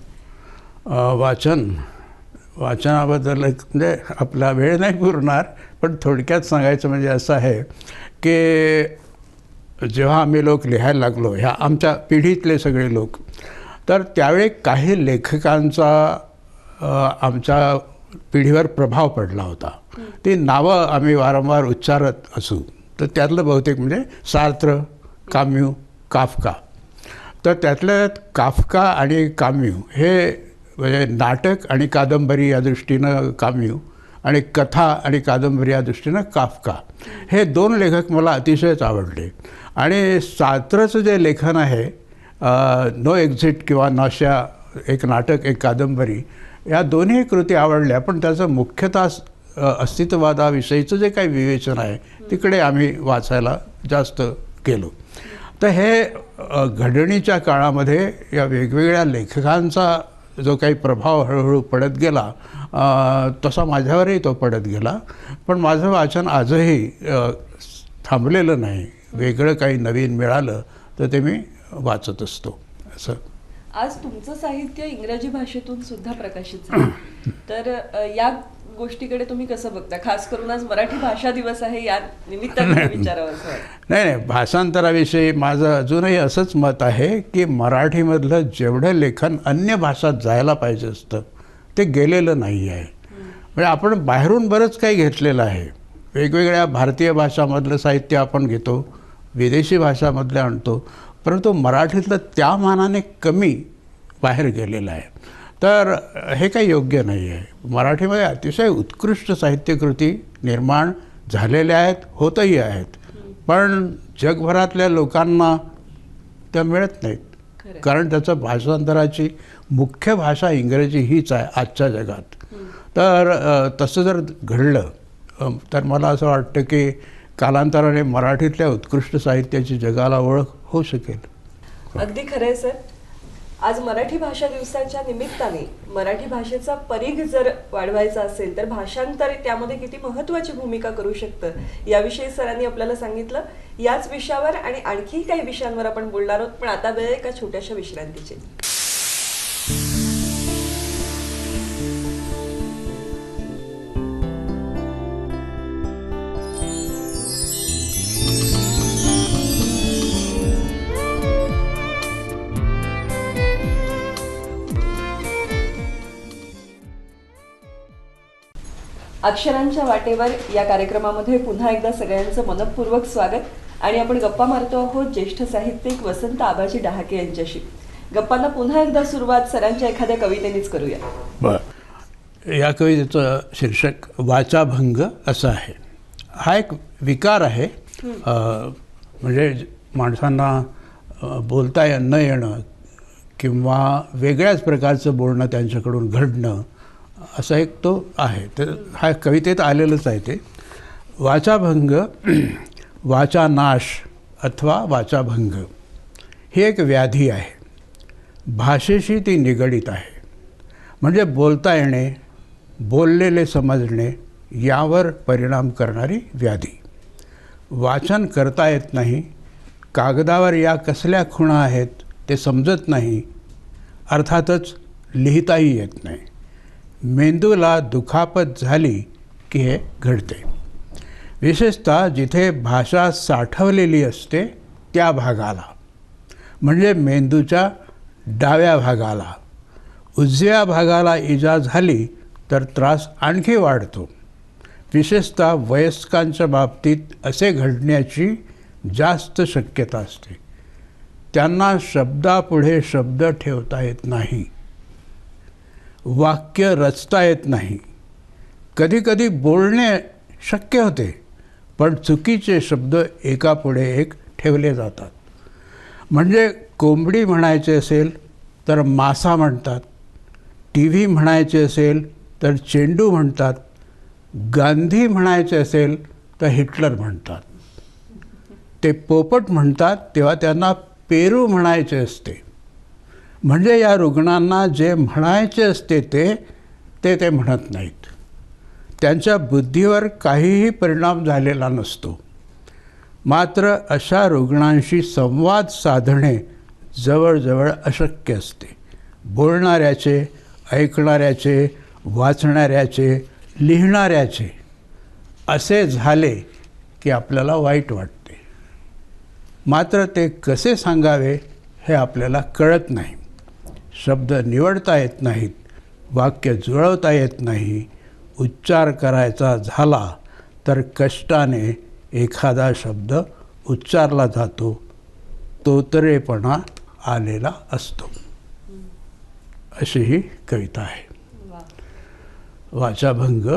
वाचनाबद्दल म्हणजे आपला वेळ नाही पुरणार, पण थोडक्यात सांगायचं म्हणजे असं आहे की जेव्हा आम्ही लोक लिहायला लागलो, ह्या आमच्या पिढीतले सगळे लोक, तर त्यावेळी काही लेखकांचा आमच्या पिढीवर प्रभाव पडला होता. ती नावं आम्ही वारंवार उच्चारत असू. तर त्यातलं बहुतेक म्हणजे सार्त्र, काम्यू, काफका. तर त्यातल्या काफका आणि काम्यू हे म्हणजे नाटक आणि कादंबरी या दृष्टीनं काम्यू आणि कथा आणि कादंबरी या दृष्टीनं काफका, हे 2 लेखक मला अतिशयच आवडले. आणि सार्त्रचं जे लेखन आहे, नो एक्झिट किंवा नॉशा, एक नाटक एक कादंबरी, या दोन्ही कृती आवडल्या. पण त्याचं मुख्यतः अस्तित्ववादाविषयीचं जे काही विवेचन आहे तिकडे आम्ही वाचायला जास्त गेलो. तर हे घडणीच्या काळामध्ये या वेगवेगळ्या लेखकांचा जो काही प्रभाव हळूहळू पडत गेला, तसा माझ्यावरही तो पडत गेला. पण माझं वाचन आजही थांबलेलं नाही. वेगळं काही नवीन मिळालं तर ते मी वाचत असतो. असं. आज तुमचं साहित्य इंग्रजी भाषेतून सुद्धा प्रकाशित झालं, तर या गोष्टीकडे तुम्ही कसं बघता? खास करून आज मराठी भाषा दिवस आहे, या निमित्ताने विचारावं असं वाटतं. नाही, भाषांतराविषयी माझं अजूनही असंच मत आहे की मराठीमधलं जेवढं लेखन अन्य भाषात जायला पाहिजे असतं ते गेलेलं नाही आहे. म्हणजे आपण बाहेरून बरंच काही घेतलेलं आहे. वेगवेगळ्या भारतीय भाषामधलं साहित्य आपण घेतो, विदेशी भाषामधलं आणतो, परंतु मराठीतलं त्या मानाने कमी बाहेर गेलेलं आहे. तर हे काही योग्य नाही आहे. मराठीमध्ये अतिशय उत्कृष्ट साहित्यकृती निर्माण झालेल्या आहेत, होतही आहेत, पण जगभरातल्या लोकांना त्या मिळत नाहीत. कारण त्याचं भाषांतराची मुख्य भाषा इंग्रजी हीच आहे आजच्या जगात. तर तसं जर घडलं तर मला असं वाटतं की कालांतराने मराठीतल्या उत्कृष्ट साहित्याची जगाला ओळख होऊ शकेल. अगदी खरं आहे सर. आज मराठी भाषा दिवसाच्या निमित्ताने मराठी भाषेचा परीघ जर वाढवायचा असेल तर भाषांतर त्यामध्ये किती महत्त्वाची भूमिका करू शकतं याविषयी सरांनी आपल्याला सांगितलं. याच विषयावर आणि आणखी काही विषयांवर आपण बोलणार आहोत, पण आता वेळ एका छोट्याशा विश्रांतीची. अक्षरांच्या वाटेवर या कार्यक्रमामध्ये पुन्हा एकदा सगळ्यांचं मनपूर्वक स्वागत. आणि आपण गप्पा मारतो आहोत ज्येष्ठ साहित्यिक वसंत आबाजी डहाके यांच्याशी. गप्पांना पुन्हा एकदा सुरुवात सरांच्या एखाद्या कवितेनेच करूया. बरं, या कवितेचं शीर्षक वाचाभंग असं आहे. हा एक विकार आहे. म्हणजे माणसांना बोलता न येणं किंवा वेगळ्याच प्रकारचं बोलणं त्यांच्याकडून घडणं असा एक तो आहे. तर हा कवितेत आलेलंच आहे ते. वाचाभंग, वाचानाश अथवा वाचाभंग ही एक व्याधी आहे. भाषेशी ती निगडीत आहे. म्हणजे बोलता येणे, बोललेले समजणे यावर परिणाम करणारी व्याधी. वाचन करता येत नाही, कागदावर या कसल्या खुणा आहेत ते समजत नाही, अर्थातच लिहिताही येत नाही. मेंदूला दुखापत झाली की हे घडते. विशेषतः जिथे भाषा साठवलेली असते त्या भागाला, म्हणजे मेंदूच्या डाव्या भागाला. उजव्या भागाला इजा झाली तर त्रास आणखी वाढतो. विशेषतः वयस्कांच्या बाबतीत असे घडण्याची जास्त शक्यता असते. त्यांना शब्दापुढे शब्द ठेवता येत नाही, वाक्य रचता येत नाही. कधीकधी बोलणे शक्य होते, पण चुकीचे शब्द एकापुढे एक ठेवले जातात. म्हणजे कोंबडी म्हणायचे असेल तर मासा म्हणतात, टी व्ही म्हणायचे असेल तर चेंडू म्हणतात, गांधी म्हणायचे असेल तर हिटलर म्हणतात. ते पोपट म्हणतात तेव्हा त्यांना पेरू म्हणायचे असते. म्हणजे या रुग्णांना जे म्हणायचे असते ते म्हणत नाहीत. त्यांच्या बुद्धीवर काहीही परिणाम झालेला नसतो. मात्र अशा रुग्णांशी संवाद साधणे जवळजवळ अशक्य असते. बोलणाऱ्याचे, ऐकणाऱ्याचे, वाचणाऱ्याचे, लिहिणाऱ्याचे असे झाले की आपल्याला वाईट वाटते. मात्र ते कसे सांगावे हे आपल्याला कळत नाही. शब्द निवडता येत नाहीत, वाक्य जुळवता येत नाही. उच्चार करायचा झाला तर कष्टाने एखादा शब्द उच्चारला जातो, तोतरेपणा आलेला असतो. अशी ही कविता आहे. वाचाभंग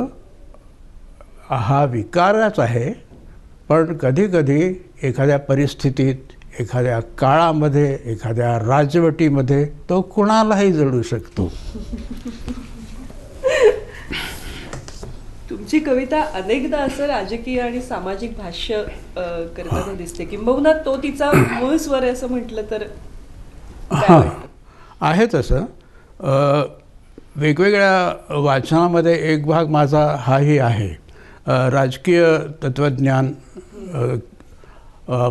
हा विकारच आहे, पण कधीकधी एखाद्या परिस्थितीत, एखाद्या काळामध्ये, एखाद्या राजवटीमध्ये तो कुणालाही जडू शकतो. तुमची कविता अनेकदा असं राजकीय आणि सामाजिक भाष्य करताना दिसते, किंबहुना तो तिचा मूळ स्वर आहे असं म्हटलं तर हां, आहे तसं. वेगवेगळ्या वाचनामध्ये एक भाग माझा हाही आहे. राजकीय तत्त्वज्ञान,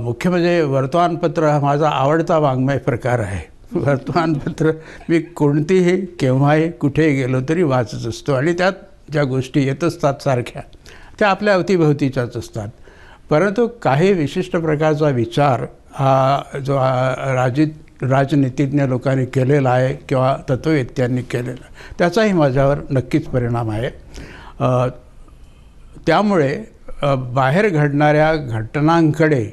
मुख्य म्हणजे वर्तमानपत्र हा माझा आवडता वाङ्मय प्रकार आहे. वर्तमानपत्र मी कोणतीही, केव्हाही, कुठेही गेलो तरी वाचत असतो. आणि त्यात ज्या गोष्टी येत असतात सारख्या त्या आपल्या अवतीभवतीच्याच असतात. परंतु काही विशिष्ट प्रकारचा विचार हा जो राजनीतिज्ञ लोकांनी केलेला आहे किंवा तत्त्ववेत्त्यांनी केलेला आहे त्याचाही माझ्यावर नक्कीच परिणाम आहे. त्यामुळे बाहेर घडणाऱ्या घटनांकडे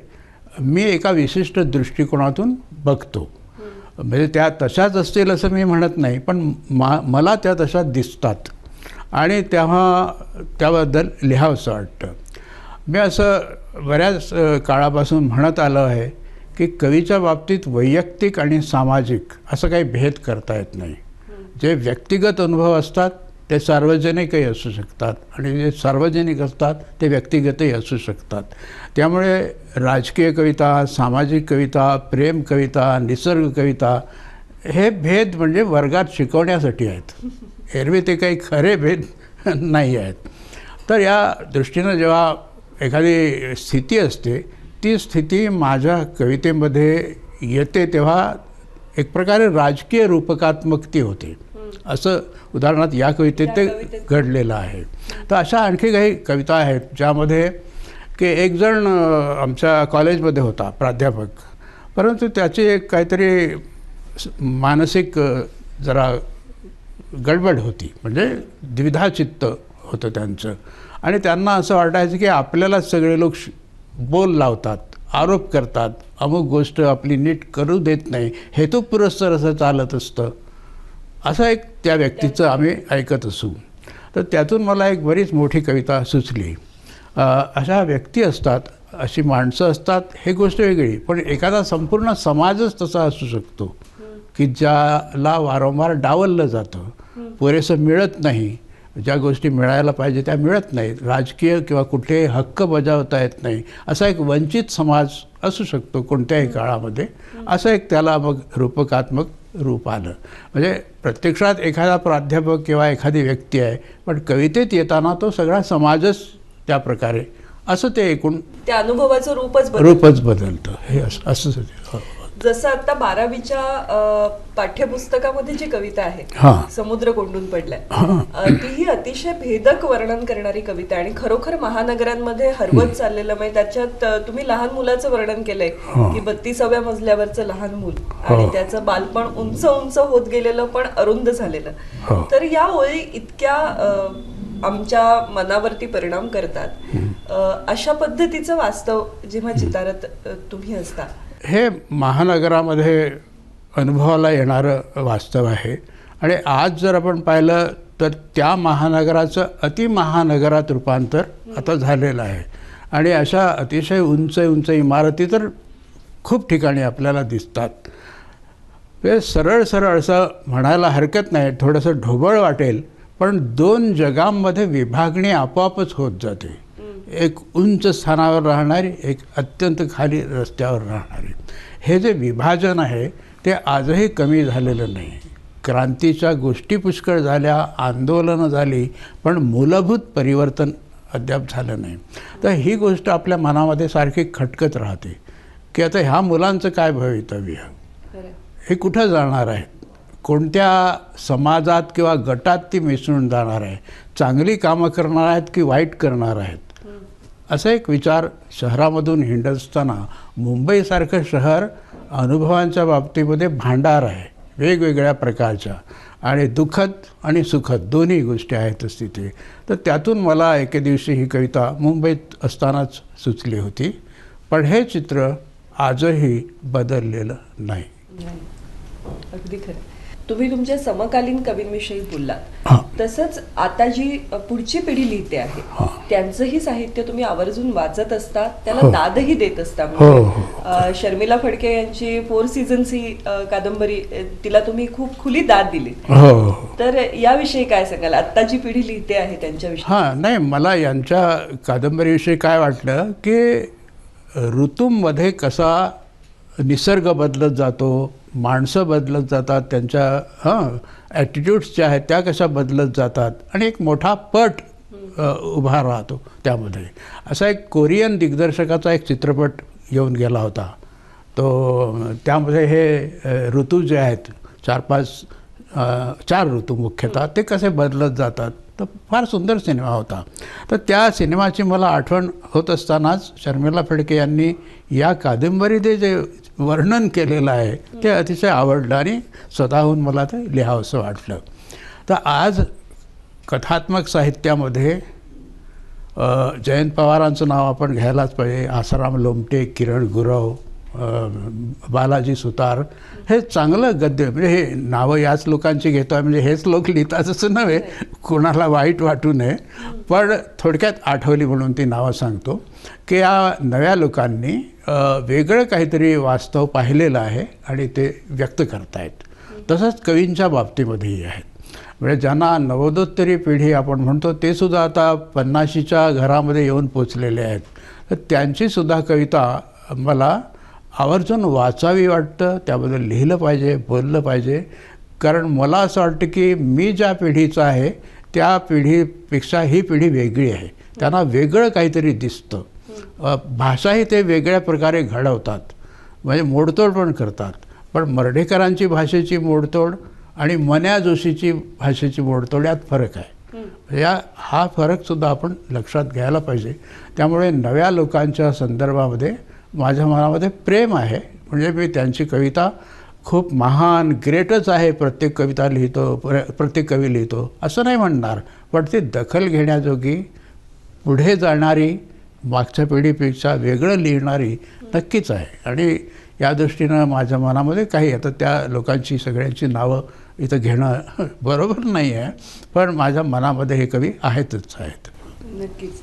मी एका विशिष्ट दृष्टिकोनातून बघतो. म्हणजे त्या तशाच असतील असं मी म्हणत नाही, पण मला त्या तशा दिसतात आणि तेव्हा त्याबद्दल लिहावंसं वाटतं. मी असं बऱ्याच काळापासून म्हणत आलं आहे की कवीच्या बाबतीत वैयक्तिक आणि सामाजिक असं काही भेद करता येत नाही. जे व्यक्तिगत अनुभव असतात ते सार्वजनिकही असू शकतात आणि जे सार्वजनिक असतात ते व्यक्तिगतही असू शकतात. त्यामुळे राजकीय कविता, सामाजिक कविता, प्रेम कविता, निसर्ग कविता हे भेद म्हणजे वर्गात शिकवण्यासाठी आहेत. एरवी ते काही खरे भेद नाही आहेत. तर या दृष्टीनं जेव्हा एखादी स्थिती असते ती स्थिती माझ्या कवितेमध्ये येते तेव्हा एक प्रकारे राजकीय रूपकात्मकती होते. असं उदाहरणार्थ या कवितेत ते घडलेलं आहे. तर अशा आणखी काही कविता आहेत ज्यामध्ये की एक जण आमच्या कॉलेजमध्ये होता प्राध्यापक, परंतु त्याची एक काहीतरी मानसिक जरा गडबड होती, म्हणजे द्विधाचित्त होतं त्यांचं. आणि त्यांना असं वाटायचं की आपल्यालाच सगळे लोक बोल लावतात, आरोप करतात, अमुक गोष्ट आपली नीट करू देत नाही, हेतुपुरस्सर असं चालत असतं. असं एक त्या व्यक्तीचं आम्ही ऐकत असू. तर त्यातून मला एक बरीच मोठी कविता सुचली. अशा व्यक्ती असतात, अशी माणसं असतात, हे गोष्ट वेगळी, पण एखादा संपूर्ण समाजच तसा असू शकतो की ज्याला वारंवार डावललं जातं, पुरेसं मिळत नाही, ज्या गोष्टी मिळायला पाहिजे त्या मिळत नाहीत, राजकीय किंवा कुठलेही हक्क बजावता येत नाही, असा एक वंचित समाज असू शकतो कोणत्याही काळामध्ये. असं एक त्याला मग रूपकात्मक रूप आलं. म्हणजे प्रत्यक्षात एखादा प्राध्यापक किंवा एखादी व्यक्ती आहे, पण कवितेत येताना तो सगळा समाजच त्या प्रकारे, असं ते एकूण त्या अनुभवाचं रूपच बदलतं. हे असं जसं आता 12वीच्या पाठ्यपुस्तकामध्ये जी कविता आहे समुद्र कोंडून पडलाय, तीही अतिशय भेदक वर्णन करणारी कविता आणि खरोखर महानगरांमध्ये हरवत चाललेलं, म्हणजे त्याच्यात तुम्ही लहान मुलाचं वर्णन केलंय की 32व्या मजल्यावरचं लहान मूल आणि त्याचं बालपण उंच उंच होत गेलेलं पण अरुंद झालेलं. तर या ओळी इतक्या आमच्या मनावरती परिणाम करतात. अशा पद्धतीचं वास्तव जेव्हा चितारत तुम्ही असता, हे महानगरामध्ये अनुभवाला येणारं वास्तव आहे. आणि आज जर आपण पाहिलं तर त्या महानगराचं अतिमहानगरात रूपांतर आता झालेलं आहे. आणि अशा अतिशय उंच उंच इमारती तर खूप ठिकाणी आपल्याला दिसतात. ते सरळ सरळ असं म्हणायला हरकत नाही, थोडंसं ढोबळ वाटेल, पण दोन जगांमध्ये विभागणी आपोआपच होत जाते. एक उंच स्थानावर राहणारी, एक अत्यंत खाली रस्त्यावर राहणारी. हे जे विभाजन आहे ते आजही कमी झालेलं नाही. क्रांतीच्या गोष्टी पुष्कळ झाल्या, आंदोलनं झाली, पण मूलभूत परिवर्तन अद्याप झालं नाही. तर ही गोष्ट आपल्या मनामध्ये सारखी खटकत राहते की आता ह्या मुलांचं काय भवितव्य, हे कुठं जाणार आहे, कोणत्या समाजात किंवा गटात ती मिसळून जाणार आहे, चांगली कामं करणार आहेत की वाईट करणार आहेत. असा एक विचार शहरामधून हिंडत असताना मुंबईसारखं शहर अनुभवांच्या बाबतीमध्ये भांडार आहे, वेगवेगळ्या प्रकारच्या, आणि दुःखद आणि सुखद दोन्ही गोष्टी आहेतच तिथे. तर त्यातून मला एके दिवशी ही कविता मुंबईत असतानाच सुचली होती. पण हे चित्र आजही बदललेलं नाही. अगदी खरं. तुम्ही तुमच्या समकालीन कवींविषयी बोललात, तसंच आता जी पुढची पिढी लिहिते आहे त्यांचंही साहित्य तुम्ही आवर्जून वाचत असता, त्याला दादही देत असता. शर्मिला फडके यांची 4 सीझन्स ही कादंबरी, तिला तुम्ही खूप खुली दाद दिली. तर याविषयी काय सांगाल, आता जी पिढी लिहिते आहे त्यांच्याविषयी? नाही, मला यांच्या कादंबरीविषयी काय वाटलं की ऋतूंमध्ये कसा निसर्ग बदलत जातो, माणसं बदलत जातात, त्यांच्या ॲटिट्यूड्स ज्या आहेत त्या कशा बदलत जातात, आणि एक मोठा पट उभा राहतो त्यामध्ये. असा एक कोरियन दिग्दर्शकाचा एक चित्रपट येऊन गेला होता. तो त्यामध्ये हे ऋतू जे आहेत 4 ऋतू मुख्यतः ते कसे बदलत जातात, तर फार सुंदर सिनेमा होता. तर त्या सिनेमाची मला आठवण होत असतानाच शर्मिला फडके यांनी या कादंबरीचे जे वर्णन केलेलं आहे ते अतिशय आवडलं आणि स्वतःहून मला ते लिहावंसं वाटलं. तर आज कथात्मक साहित्यामध्ये जयंत पवारांचं नाव आपण घ्यायलाच पाहिजे. आसाराम लोमटे, किरण गुरव, बालाजी सुतार, हे चांगलं गद्य, म्हणजे हे नावं याच लोकांची घेतो आहे म्हणजे हेच लोक लिहितात असं नव्हे, कोणाला वाईट वाटू नये. पण थोडक्यात आठवली म्हणून ती नावं सांगतो की या नव्या लोकांनी वेगळं काहीतरी वास्तव पाहिलेलं आहे आणि ते व्यक्त करतायत. तसंच कवींच्या बाबतीमध्येही आहेत. म्हणजे ज्यांना नवोदोत्तरी पिढी आपण म्हणतो ते सुद्धा आता 50च्या घरामध्ये येऊन पोचलेले आहेत. तर त्यांचीसुद्धा कविता मला आवर्जून वाचावी वाटतं, त्याबद्दल लिहिलं पाहिजे, बोललं पाहिजे. कारण मला असं वाटतं की मी ज्या पिढीचा आहे त्या पिढीपेक्षा ही पिढी वेगळी आहे. त्यांना वेगळं काहीतरी दिसतं. भाषाही ते वेगळ्या प्रकारे घडवतात, म्हणजे मोडतोड पण करतात. पण मर्ढेकरांची भाषेची मोडतोड आणि मन्या जोशीची भाषेची मोडतोड यात फरक आहे. हा फरकसुद्धा आपण लक्षात घ्यायला पाहिजे. त्यामुळे नव्या लोकांच्या संदर्भामध्ये माझ्या मनामध्ये प्रेम आहे. म्हणजे मी त्यांची कविता खूप महान ग्रेटच आहे, प्रत्येक कविता लिहितो, प्रत्येक कवी लिहितो असं नाही म्हणणार, पण ती दखल घेण्याजोगी, पुढे जाणारी, मागच्या पिढीपेक्षा वेगळं लिहिणारी नक्कीच आहे. आणि या दृष्टीनं माझ्या मनामध्ये काही, आता त्या लोकांची सगळ्यांची नावं इथं घेणं बरोबर नाही आहे, पण माझ्या मनामध्ये हे कवी आहेतच आहेत. नक्कीच.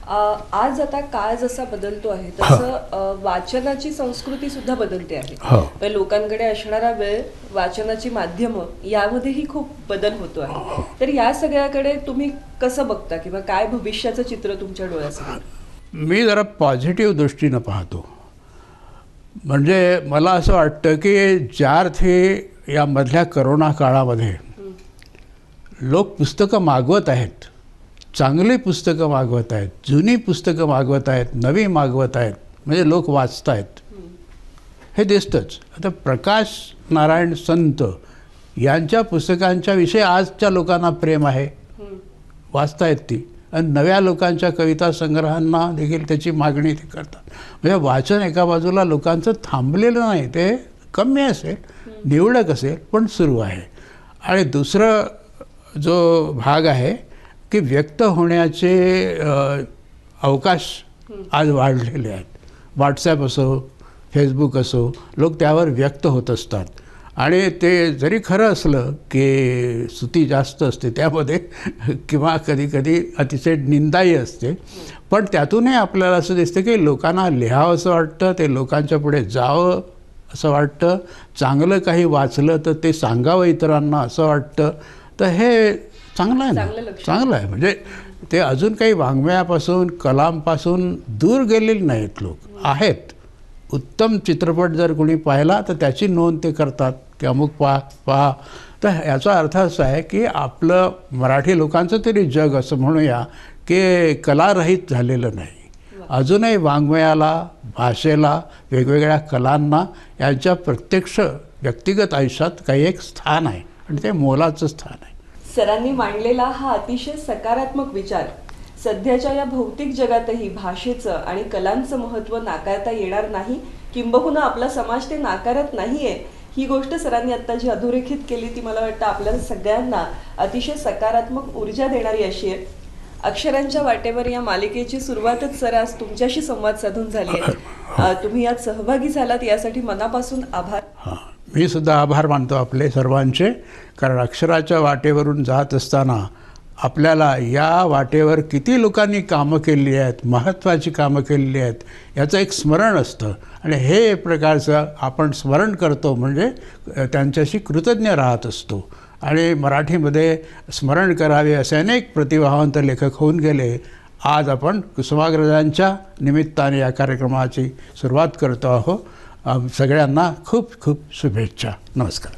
आज आता काळ जसा बदलतो आहे तसं वाचनाची संस्कृती सुद्धा बदलते आहे. पण लोकांकडे असणारा वेळ, वाचनाची माध्यमं यामध्येही खूप बदल होतो आहे. तर या सगळ्याकडे तुम्ही कसं बघता किंवा काय भविष्याचं चित्र तुमच्या डोळ्यासमोर? मी जरा पॉझिटिव्ह दृष्टीनं पाहतो. म्हणजे मला असं वाटतं की ज्या अर्थी या मधल्या करोना काळामध्ये लोक पुस्तकं मागवत आहेत, चांगली पुस्तकं मागवत आहेत, जुनी पुस्तकं मागवत आहेत, नवी मागवत आहेत, म्हणजे लोक वाचत आहेत, हे दिसतंच. आता प्रकाश नारायण संत यांच्या पुस्तकांच्या विषयी आजच्या लोकांना प्रेम आहे, वाचतायत ती. आणि नव्या लोकांच्या कविता संग्रहांना देखील त्याची मागणी ते करतात. म्हणजे वाचन एका बाजूला लोकांचं थांबलेलं नाही, ते कमी असेल, निवडक असेल, पण सुरू आहे. आणि दुसरं जो भाग आहे की व्यक्त होण्याचे अवकाश आज वाढलेले आहेत. व्हॉट्सॲप असो, फेसबुक असो, लोक त्यावर व्यक्त होत असतात. आणि ते जरी खरं असलं की स्तुती जास्त असते त्यामध्ये किंवा कधीकधी अतिशय निंदाही असते, पण त्यातूनही आपल्याला असं दिसतं की लोकांना लिहावं असं वाटतं, ते लोकांच्या पुढे जावं असं वाटतं, चांगलं काही वाचलं तर ते सांगावं इतरांना असं वाटतं. तर हे चांगलं आहे ना, चांगलं आहे. म्हणजे ते अजून काही वाङ्मयापासून, कलांपासून दूर गेलेले नाहीत, लोक आहेत. उत्तम चित्रपट जर कोणी पाहिला तर त्याची नोंद ते करतात की अमुक पहा. तर याचा अर्थ असा आहे की आपलं मराठी लोकांचं तरी जग असं म्हणूया की कलारहित झालेलं नाही. अजूनही वाङ्मयाला, भाषेला, वेगवेगळ्या कलांना यांच्या प्रत्यक्ष व्यक्तिगत आयुष्यात काही एक स्थान आहे आणि ते मोलाचं स्थान आहे. सरांनी मांडलेला हा अतिशय सकारात्मक विचार सध्याच्या या भौतिक जगातही भाषेचं आणि कलांचं महत्त्व नाकारता येणार नाही, किंबहुना आपला समाज ते नाकारत नाहीये. ही गोष्ट सरांनी आता जी अधोरेखित केली ती मला वाटतं आपल्या सगळ्यांना अतिशय सकारात्मक ऊर्जा देणारी अशी आहे. अक्षरांच्या वाटेवर या मालिकेची सुरुवातच सर आज तुमच्याशी संवाद साधून झाली आहे. तुम्ही यात सहभागी झालात यासाठी मनापासून आभार. मी सुद्धा आभार मानतो आपले सर्वांचे. कारण अक्षराच्या वाटेवरून जात असताना आपल्याला या वाटेवर किती लोकांनी कामं केलेली आहेत, महत्त्वाची कामं केलेली आहेत, याचं एक स्मरण असतं. आणि हे एक प्रकारचं आपण स्मरण करतो म्हणजे त्यांच्याशी कृतज्ञ राहत असतो. आणि मराठीमध्ये स्मरण करावे असे अनेक प्रतिभावंत लेखक होऊन गेले. आज आपण कुसुमाग्रजांच्या निमित्ताने या कार्यक्रमाची सुरुवात करतो आहोत. सगळ्यांना खूप खूप शुभेच्छा. नमस्कार.